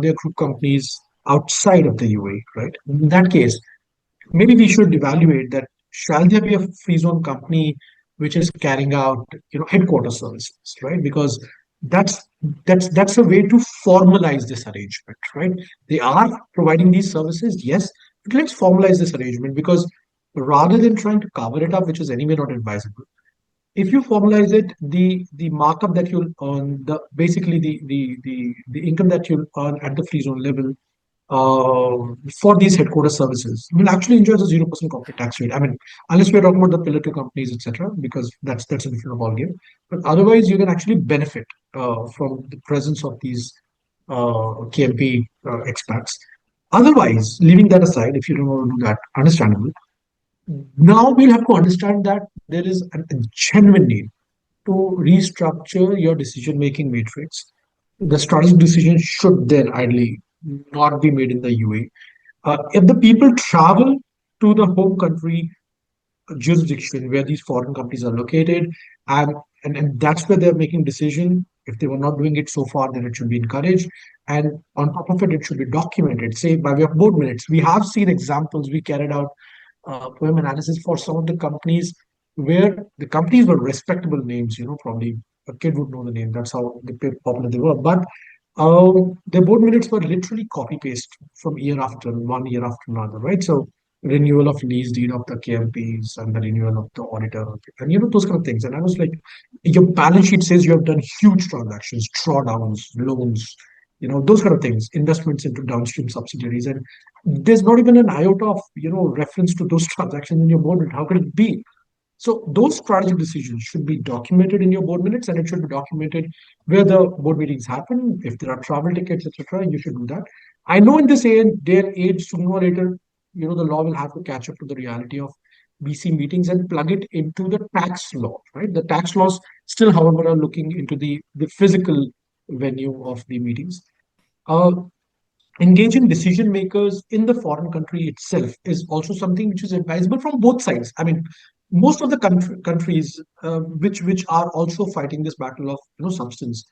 their group companies outside of the UAE, right? In that case, maybe we should evaluate that shall there be a free zone company which is carrying out headquarter services, right? Because that's that's a way to formalize this arrangement, right? They are providing these services, yes, but let's formalize this arrangement because rather than trying to cover it up, which is anyway not advisable, if you formalize it, the markup that you'll earn, the basically the income that you'll earn at the free zone level for these headquarter services will actually enjoy the 0% corporate tax rate. I mean, unless we're talking about the pillar two companies, etc., because that's a different ballgame. But otherwise, you can actually benefit from the presence of these KMP expats. Otherwise, leaving that aside, if you don't want to do that, understandable. Now we'll have to understand that there is a genuine need to restructure your decision-making matrix. The strategic decision should then ideally not be made in the UAE. If the people travel to the home country jurisdiction where these foreign companies are located, and, and that's where they're making decision. If they were not doing it so far, then it should be encouraged. And on top of it, it should be documented, say by way of board minutes. We have seen examples. We carried out poem analysis for some of the companies where the companies were respectable names, probably a kid would know the name. That's how popular they were. But their board minutes were literally copy paste from year after one year after another, right? So renewal of lease deed of the KMPs and the renewal of the auditor and those kind of things. And I was like, your balance sheet says you have done huge transactions, drawdowns, loans, those kind of things, investments into downstream subsidiaries, and there's not even an iota of reference to those transactions in your board minute. How could it be? So those strategic decisions should be documented in your board minutes, and it should be documented where the board meetings happen. If there are travel tickets, etc., you should do that. I know in this day and age, sooner or later, the law will have to catch up to the reality of BC meetings and plug it into the tax law, right? The tax laws still, however, are looking into the physical venue of the meetings. Uh, Engaging decision makers in the foreign country itself is also something which is advisable from both sides. I mean, most of the countries which are also fighting this battle of substance.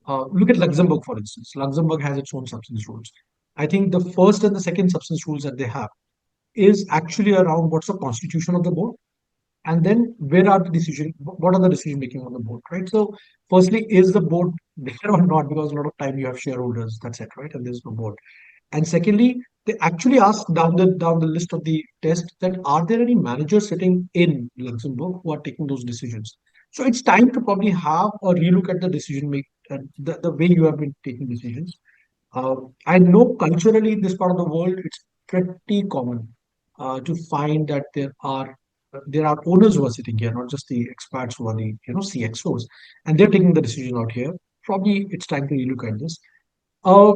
Look at Luxembourg, for instance. Luxembourg has its own substance rules. I think the first and the second substance rules that they have is actually around what's the constitution of the board, and then what are the decision making on the board, right? So firstly, is the board there or not? Because a lot of time you have shareholders, that's it, right? And there's no board. And secondly, they actually ask down the list of the test that are there any managers sitting in Luxembourg who are taking those decisions? So it's time to probably have a relook at the decision make the way you have been taking decisions. I know culturally in this part of the world, it's pretty common to find that there are owners who are sitting here, not just the experts who are the CXOs, and they're taking the decision out here. Probably it's time to relook at this. Uh,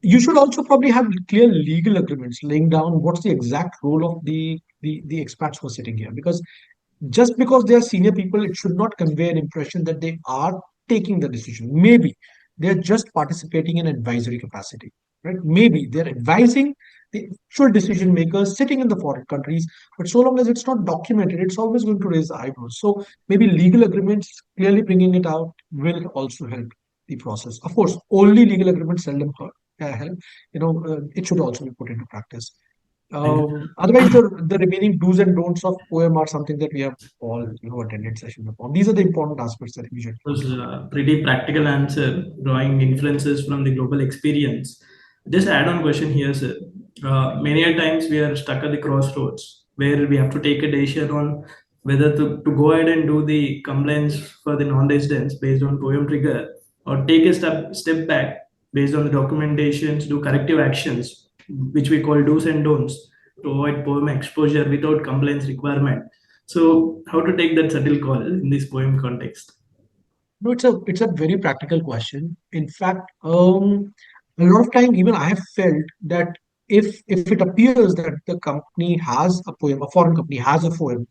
you should also probably have clear legal agreements laying down what's the exact role of the expats who are sitting here, because just because they are senior people, it should not convey an impression that they are taking the decision. Maybe they're just participating in advisory capacity, right? Maybe they're advising the actual decision makers sitting in the foreign countries, but so long as it's not documented, it's always going to raise the eyebrows. So maybe legal agreements clearly bringing it out will also help the process. Of course, only legal agreements seldom help. It should also be put into practice. Thank you. Otherwise, the remaining do's and don'ts of poem are something that we have all attended sessions upon. These are the important aspects that we should Was focus on. a pretty practical answer, drawing inferences from the global experience. Just add-on question here, sir. Many a times we are stuck at the crossroads where we have to take a decision on whether to go ahead and do the compliance for the non-residents based on poem trigger, or take a step back based on the documentations, do corrective actions, which we call do's and don'ts, to avoid poem exposure without compliance requirement. So, how to take that subtle call in this poem context? No, it's a very practical question. In fact, a lot of time, even I have felt that if it appears that the company has a poem, a foreign company has a poem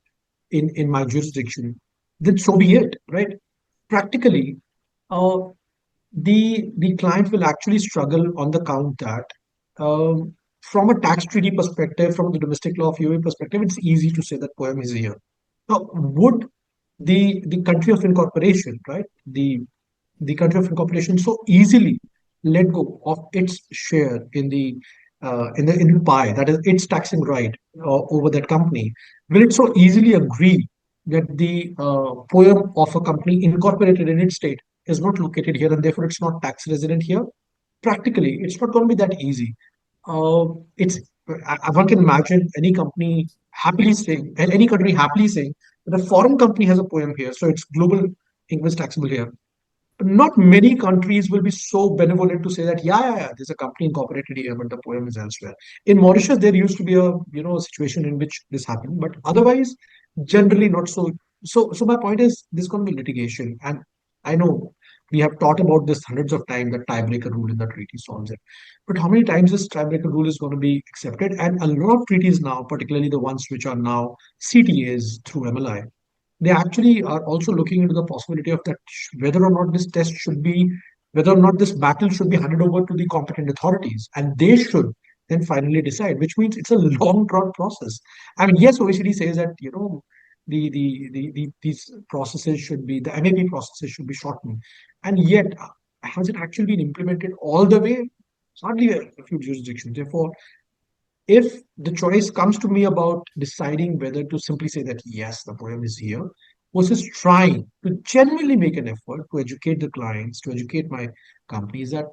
in my jurisdiction, then so be it, right? Practically, uh, the client will actually struggle on the count that from a tax treaty perspective, from the domestic law of UAE perspective, it's easy to say that poem is here. Now, would the country of incorporation, right? The country of incorporation so easily let go of its share in the pie, that is its taxing right over that company? Will it so easily agree that the poem of a company incorporated in its state is not located here and therefore it's not tax resident here? Practically, it's not going to be that easy. It's One can imagine any company happily saying, and any country happily saying that a foreign company has a poem here, so it's global English taxable here. Not many countries will be so benevolent to say that there's a company incorporated here, but the poem is elsewhere. In Mauritius, there used to be a situation in which this happened, but otherwise, generally not so. So my point is, there's going to be litigation, and I know we have talked about this hundreds of times. That tiebreaker rule in the treaty solves it, but how many times this tiebreaker rule is going to be accepted? And a lot of treaties now, particularly the ones which are now CTAs through MLI, they actually are also looking into the possibility of that whether or not this test should be, whether or not this battle should be handed over to the competent authorities, and they should then finally decide. Which means it's a long drawn process. I mean, yes, OECD says that these processes should be, the MAP processes should be shortened, and yet has it actually been implemented all the way? Hardly a few jurisdictions. Therefore, if the choice comes to me about deciding whether to simply say that yes, the poem is here, versus trying to genuinely make an effort to educate the clients, to educate my companies that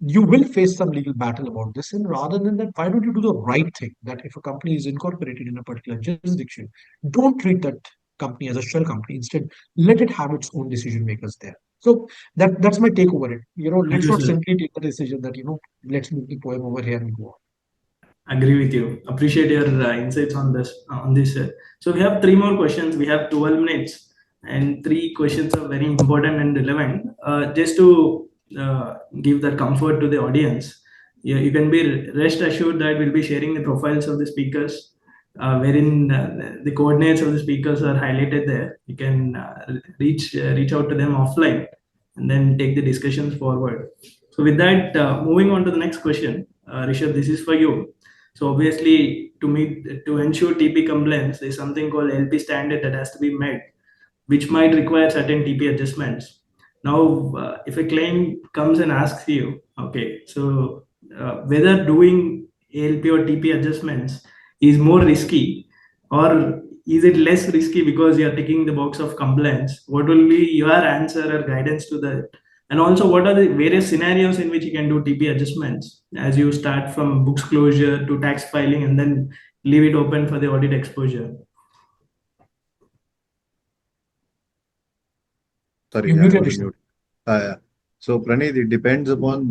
you will face some legal battle about this, and rather than that, why don't you do the right thing? That if a company is incorporated in a particular jurisdiction, don't treat that company as a shell company. Instead, let it have its own decision makers there. So that's my take over it. Thank Let's you, not sir. simply take the decision that let's move the poem over here and go on. Agree with you. Appreciate your insights on this. So we have three more questions. We have 12 minutes, and three questions are very important and relevant. Just to give that comfort to the audience, you can be rest assured that we'll be sharing the profiles of the speakers, wherein the coordinates of the speakers are highlighted there. You can reach out to them offline, and then take the discussions forward. So with that, moving on to the next question, Rishabh, this is for you. So obviously, to ensure TP compliance, there's something called LP standard that has to be met, which might require certain TP adjustments. Now, if a claim comes and asks you, okay, so whether doing ALP or TP adjustments is more risky, or is it less risky because you are ticking the box of compliance? What will be your answer or guidance to that? And also, what are the various scenarios in which you can do TP adjustments as you start from books closure to tax filing and then leave it open for the audit exposure? Sorry, You I muted was yourself. mute. Yeah. So, Praneeth, it depends upon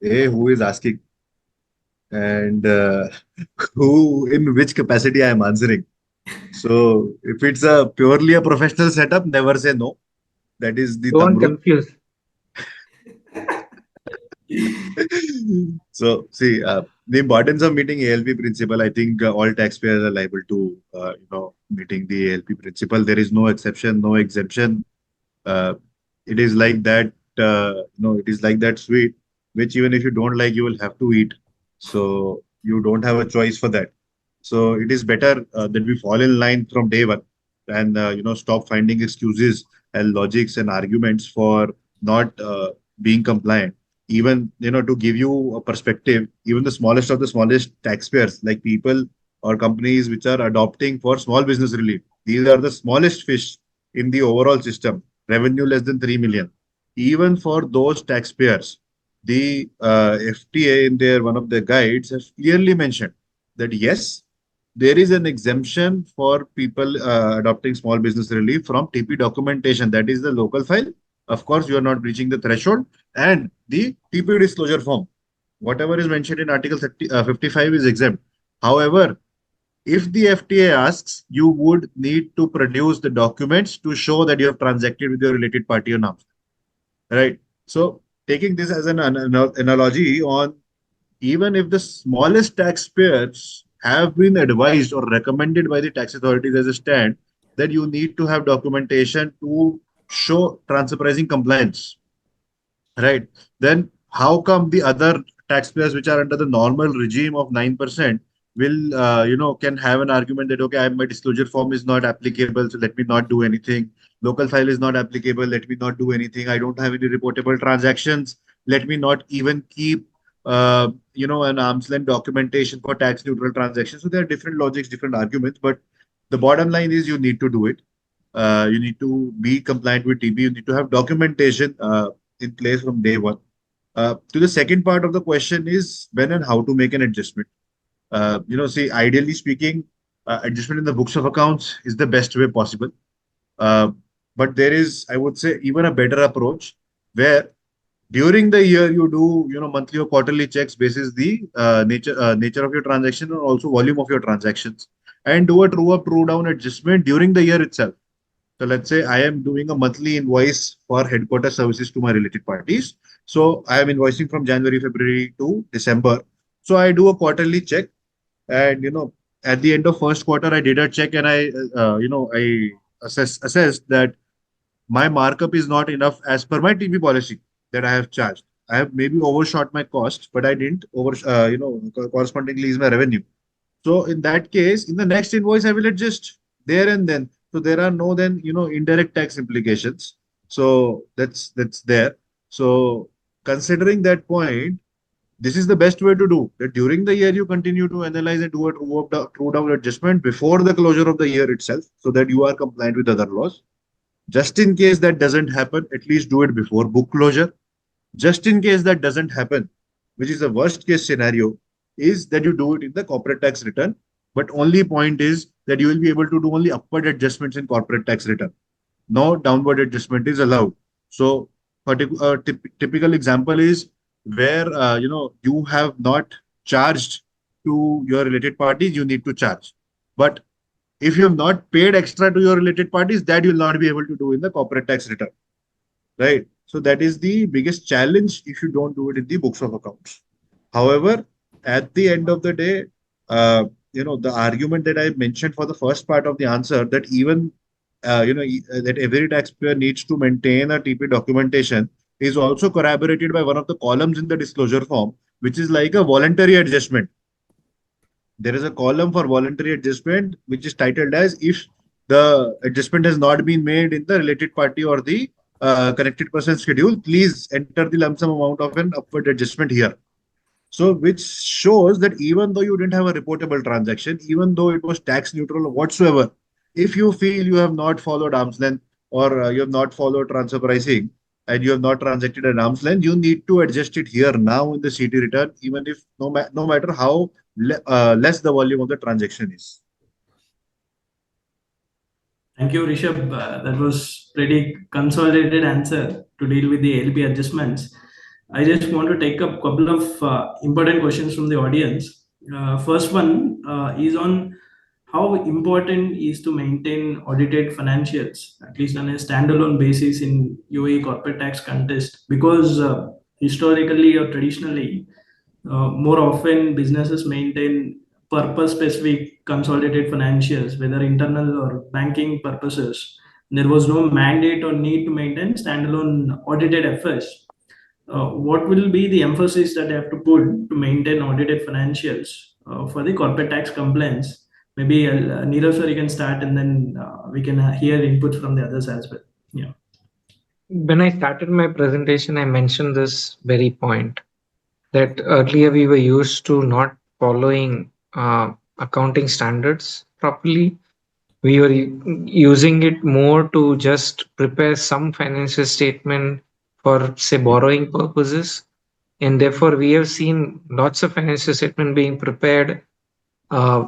who is asking and who in which capacity I am answering. So, if it's a purely a professional setup, never say no. That is the thumb Don't rule. confuse. So, see, the importance of meeting ALP principle, I think all taxpayers are liable to, meeting the LP principle. There is no exception, no exemption. Uh, it is like that, it is like that sweet, which even if you don't like, you will have to eat. So you don't have a choice for that. So it is better that we fall in line from day one and, stop finding excuses and logics and arguments for not being compliant. Even, to give you a perspective, even the smallest of the smallest taxpayers, like people or companies which are adopting for small business relief, these are the smallest fish in the overall system, revenue less than 3 million. Even for those taxpayers, the FTA in their one of their guides has clearly mentioned that yes, there is an exemption for people adopting small business relief from TP documentation. That is the local file. Of course, you are not reaching the threshold, and the TP disclosure form. Whatever is mentioned in Article 55 is exempt. However, if the FTA asks, you would need to produce the documents to show that you have transacted with your related party or not. Right. So, taking this as an analogy on, even if the smallest taxpayers have been advised or recommended by the tax authorities as a stand that you need to have documentation to show transfer pricing compliance, right? Then how come the other taxpayers which are under the normal regime of 9% will, can have an argument that, okay, my disclosure form is not applicable, so let me not do anything. Local file is not applicable, let me not do anything. I don't have any reportable transactions. Let me not even keep, an arm's length documentation for tax neutral transactions. So there are different logics, different arguments, but the bottom line is you need to do it. You need to be compliant with TB. You need to have documentation in place from day one. To the second part of the question is when and how to make an adjustment. See, ideally speaking, adjustment in the books of accounts is the best way possible. Uh, but there is, I would say, even a better approach where during the year you do, monthly or quarterly checks basis the nature of your transaction and also volume of your transactions, and do a true up, true down adjustment during the year itself. So let's say I am doing a monthly invoice for headquarter services to my related parties. So I am invoicing from January, February to December. So I do a quarterly check, and at the end of first quarter, I did a check, and I assessed that my markup is not enough as per my TB policy that I have charged. I have maybe overshot my cost, but I didn't correspondingly is my revenue. So in that case, in the next invoice, I will adjust there and then. So there are no then indirect tax implications. So that's there. So considering that point, this is the best way to do that. During the year, you continue to analyze and do a true down adjustment before the closure of the year itself, so that you are compliant with other laws. Just in case that doesn't happen, at least do it before book closure. Just in case that doesn't happen, which is the worst case scenario, is that you do it in the corporate tax return. But only point is that you will be able to do only upward adjustments in corporate tax return. No downward adjustment is allowed. So, typical example is where you have not charged to your related parties, you need to charge. But if you have not paid extra to your related parties, that you will not be able to do in the corporate tax return, right? So that is the biggest challenge if you don't do it in the books of accounts. However, at the end of the day, the argument that I mentioned for the first part of the answer, that even that every taxpayer needs to maintain a TP documentation, is also corroborated by one of the columns in the disclosure form, which is like a voluntary adjustment. There is a column for voluntary adjustment, which is titled as if the adjustment has not been made in the related party or the connected person schedule, please enter the lump sum amount of an upward adjustment here. So, which shows that even though you didn't have a reportable transaction, even though it was tax neutral or whatsoever, if you feel you have not followed arm's length, or you have not followed transfer pricing, and you have not transacted at arm's length, you need to adjust it here now in the CT return, even if no matter how less the volume of the transaction is. Thank you, Rishabh. That was pretty consolidated answer to deal with the LP adjustments. I just want to take up a couple of important questions from the audience. First one is on how important is to maintain audited financials, at least on a standalone basis in UAE corporate tax contest, because historically or traditionally, more often businesses maintain purpose specific consolidated financials, whether internal or banking purposes. There was no mandate or need to maintain standalone audited FS. What will be the emphasis that you have to put to maintain audited financials for the corporate tax compliance? Maybe Neerav sir, you can start, and then we can hear input from the others as well. Yeah. When I started my presentation, I mentioned this very point that earlier we were used to not following accounting standards properly. We were using it more to just prepare some financial statement for, say, borrowing purposes. And therefore, we have seen lots of financial statement being prepared uh,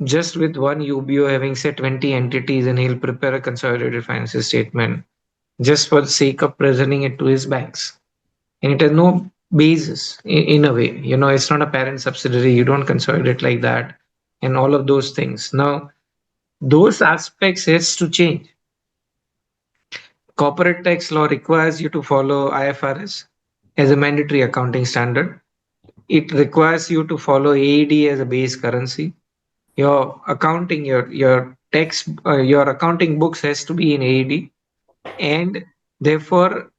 just with one UBO having, say, 20 entities, and he'll prepare a consolidated financial statement just for the sake of presenting it to his banks. And it has no basis in a way. It's not a parent subsidiary. You don't consolidate like that, and all of those things. Now, those aspects has to change. Corporate tax law requires you to follow IFRS as a mandatory accounting standard. It requires you to follow AED as a base currency. Your accounting, your tax, your accounting books has to be in AED, and therefore,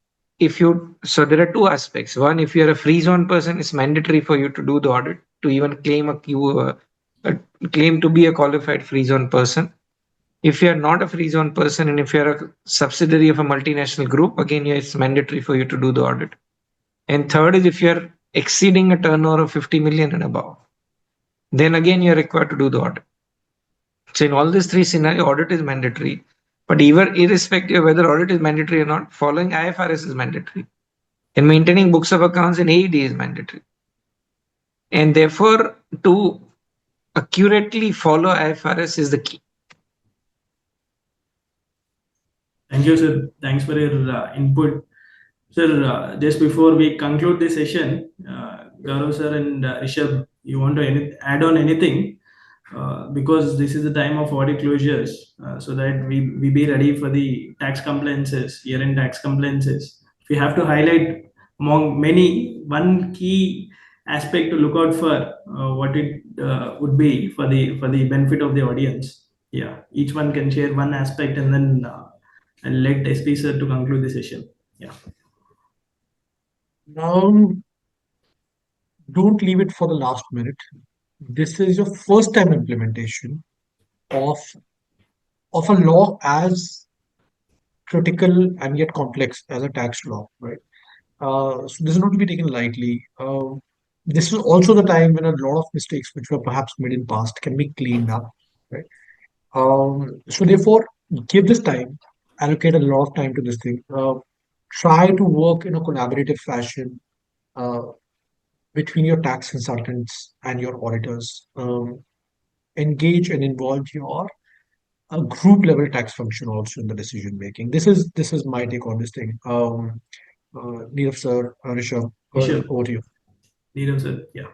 so there are two aspects. One, if you're a free zone person, it's mandatory for you to do the audit to even claim to be a qualified free zone person. If you're not a free zone person, and if you're a subsidiary of a multinational group, again, it's mandatory for you to do the audit. And third is if you're exceeding a turnover of 50 million and above, then again you're required to do the audit. So in all these three scenarios, audit is mandatory. But even irrespective of whether audit is mandatory or not, following IFRS is mandatory. And maintaining books of accounts in AED is mandatory. And therefore, to accurately follow IFRS is the key. Thank you, sir. Thanks for your input. Sir, just before we conclude this session, Gaurav sir and Rishabh, you want to add on anything? Because this is the time of audit closures, so that we be ready for the tax compliances, year-end tax compliances. If we have to highlight among many, one key aspect to look out for, what it would be for the benefit of the audience. Yeah, each one can share one aspect, and then I'll let SP sir to conclude the session. Yeah. Don't leave it for the last minute. This is your first time implementation of a law as critical and yet complex as a tax law, right? So this is not to be taken lightly. This is also the time when a lot of mistakes which were perhaps made in past can be cleaned up, right? So therefore, give this time, allocate a lot of time to this thing. Try to work in a collaborative fashion uh, between your tax consultants and your auditors. Engage and involve your group level tax function also in the decision making. This is my take on this thing. Neerav sir, Rishabh, Rishabh, over to you. Neerav sir, yeah.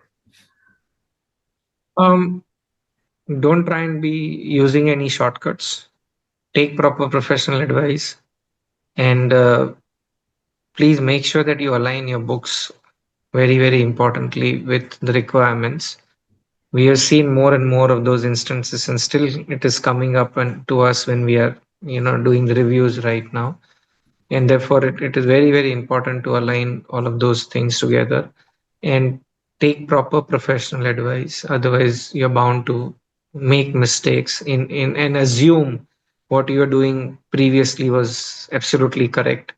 Don't try and be using any shortcuts. Take proper professional advice, and please make sure that you align your books very, very importantly with the requirements. We have seen more and more of those instances, and still it is coming up and to us when we are doing the reviews right now. And therefore it is very, very important to align all of those things together and take proper professional advice. Otherwise you're bound to make mistakes in and assume what you are doing previously was absolutely correct,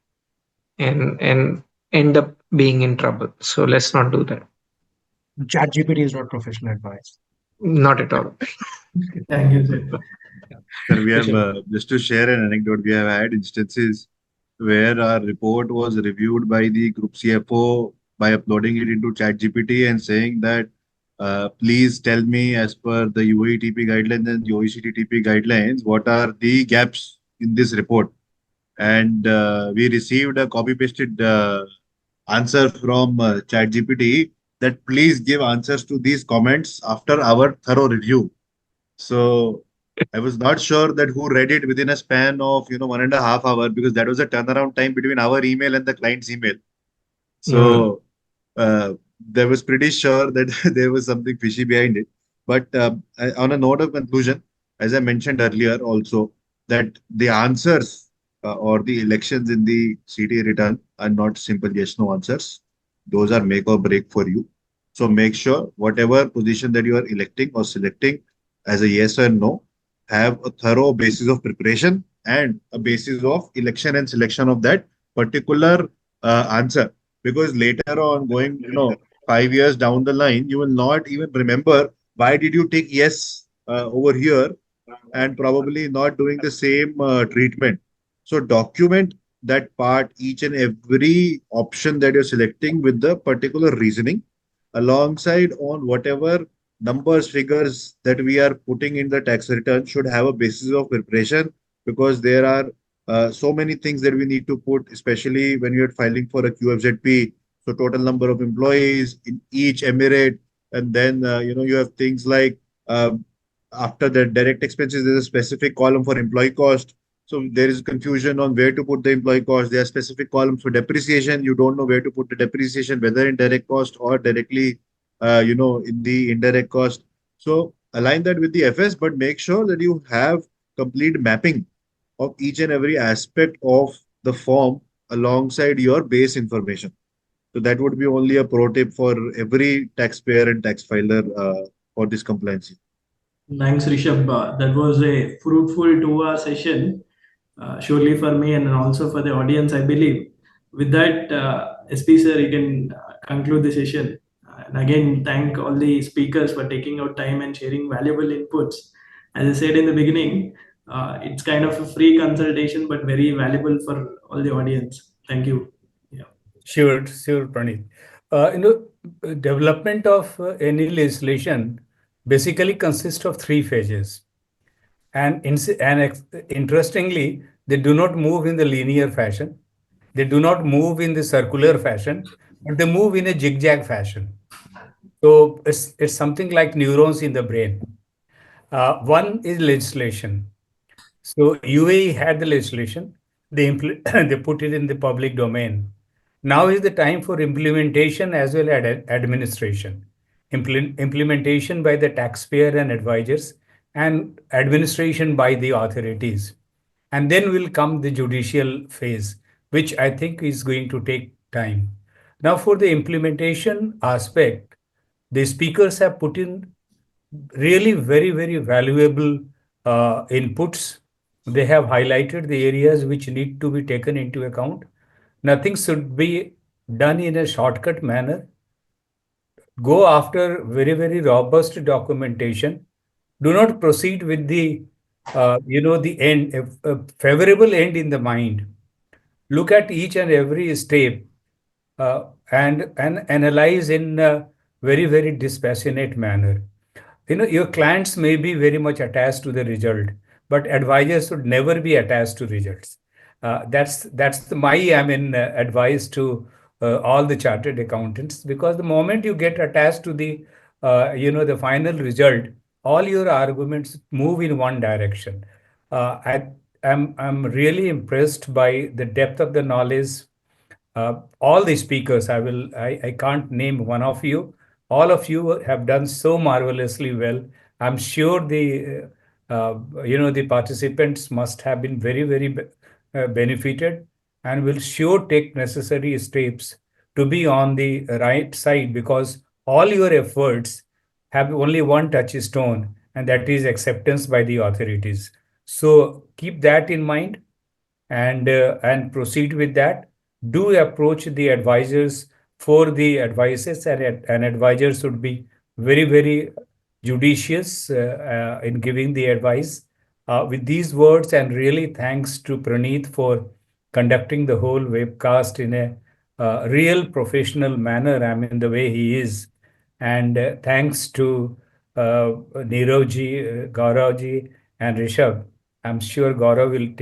and end up being in trouble. So let's not do that. ChatGPT is not professional advice. Not at all. Thank you, sir. Sir, we have Rishabh. just to share an anecdote. We have had instances where our report was reviewed by the group CFO by uploading it into ChatGPT and saying that please tell me, as per the UAE TP guidelines and the OECD TP guidelines, what are the gaps in this report? And we received a copy pasted answer from ChatGPT that please give answers to these comments after our thorough review. So I was not sure that who read it within a span of 1.5 hours, because that was a turnaround time between our email and the client's email. So there was pretty sure that there was something fishy behind it. But on a note of conclusion, as I mentioned earlier, also that the answers or the elections in the CT return are not simple yes no answers. Those are make or break for you. So make sure whatever position that you are electing or selecting as a yes or no, have a thorough basis of preparation and a basis of election and selection of that particular answer. Because later on, going 5 years down the line, you will not even remember why did you take yes over here and probably not doing the same treatment. So document that part, each and every option that you're selecting with the particular reasoning alongside on whatever numbers, figures that we are putting in the tax return should have a basis of preparation, because there are so many things that we need to put, especially when you're filing for a QFZP. So total number of employees in each emirate, and then you have things like after the direct expenses, there's a specific column for employee cost. So there is confusion on where to put the employee cost. There are specific columns for depreciation. You don't know where to put the depreciation, whether in direct cost or directly, in the indirect cost. So align that with the FS, but make sure that you have complete mapping of each and every aspect of the form alongside your base information. So that would be only a pro tip for every taxpayer and tax filer for this compliance. Thanks, Rishabh. That was a fruitful 2 hour session, surely for me and also for the audience, I believe. With that, SP sir, you can conclude the session. And again, thank all the speakers for taking out time and sharing valuable inputs. As I said in the beginning, it's kind of a free consultation, but very valuable for all the audience. Thank you. Yeah. Sure, Praneeth. Development of any legislation basically consists of three phases. And interestingly, they do not move in the linear fashion. They do not move in the circular fashion, but they move in a zigzag fashion. So it's something like neurons in the brain. One is legislation. So UAE had the legislation. They put it in the public domain. Now is the time for implementation as well as administration. Implementation by the taxpayer and advisors, and administration by the authorities. And then will come the judicial phase, which I think is going to take time. Now, for the implementation aspect, the speakers have put in really very, very valuable inputs. They have highlighted the areas which need to be taken into account. Nothing should be done in a shortcut manner. Go after very, very robust documentation. Do not proceed with the end, a favorable end in the mind. Look at each and every step and analyze in a very, very dispassionate manner. Your clients may be very much attached to the result, but advisors should never be attached to results. My advice to all the chartered accountants, because the moment you get attached to the final result, all your arguments move in one direction. I'm really impressed by the depth of the knowledge. All the speakers, I can't name one of you. All of you have done so marvelously well. I'm sure the participants must have been very, very benefited, and will sure take necessary steps to be on the right side, because all your efforts have only one touchstone, and that is acceptance by the authorities. So keep that in mind, and proceed with that. Do approach the advisors for the advices, and advisors should be very, very judicious in giving the advice. With these words, and really thanks to Praneeth for conducting the whole webcast in a real professional manner. I mean, the way he is. And thanks to Neeraj, Gaurav and Rishabh. I'm sure Gaurav will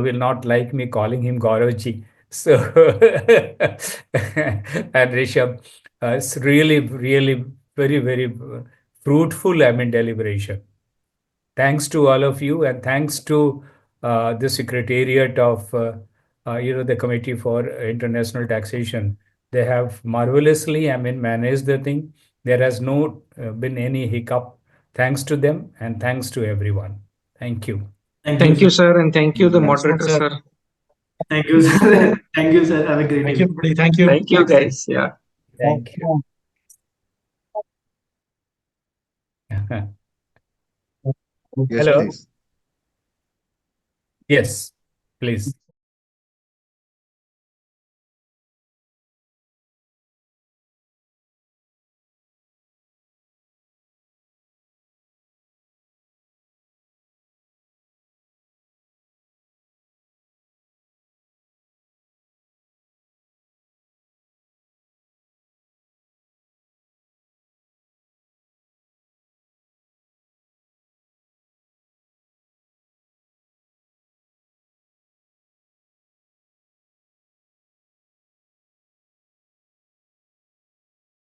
will not like me calling him Gauravji. So, and Rishabh, it's really, really very, very fruitful, deliberation. Thanks to all of you, and thanks to the Secretariat of the Committee for International Taxation. They have marvelously, managed the thing. There has no been any hiccup. Thanks to them and thanks to everyone. Thank you. Thank you, sir, and thank you, the Thanks so much, moderator, sir. sir. Thank you, sir. Thank you, sir. Have a great Thank day. you, everybody. Thank you. Thank you, guys. Yeah. Thank you. Yes, Hello. please. Yes, please.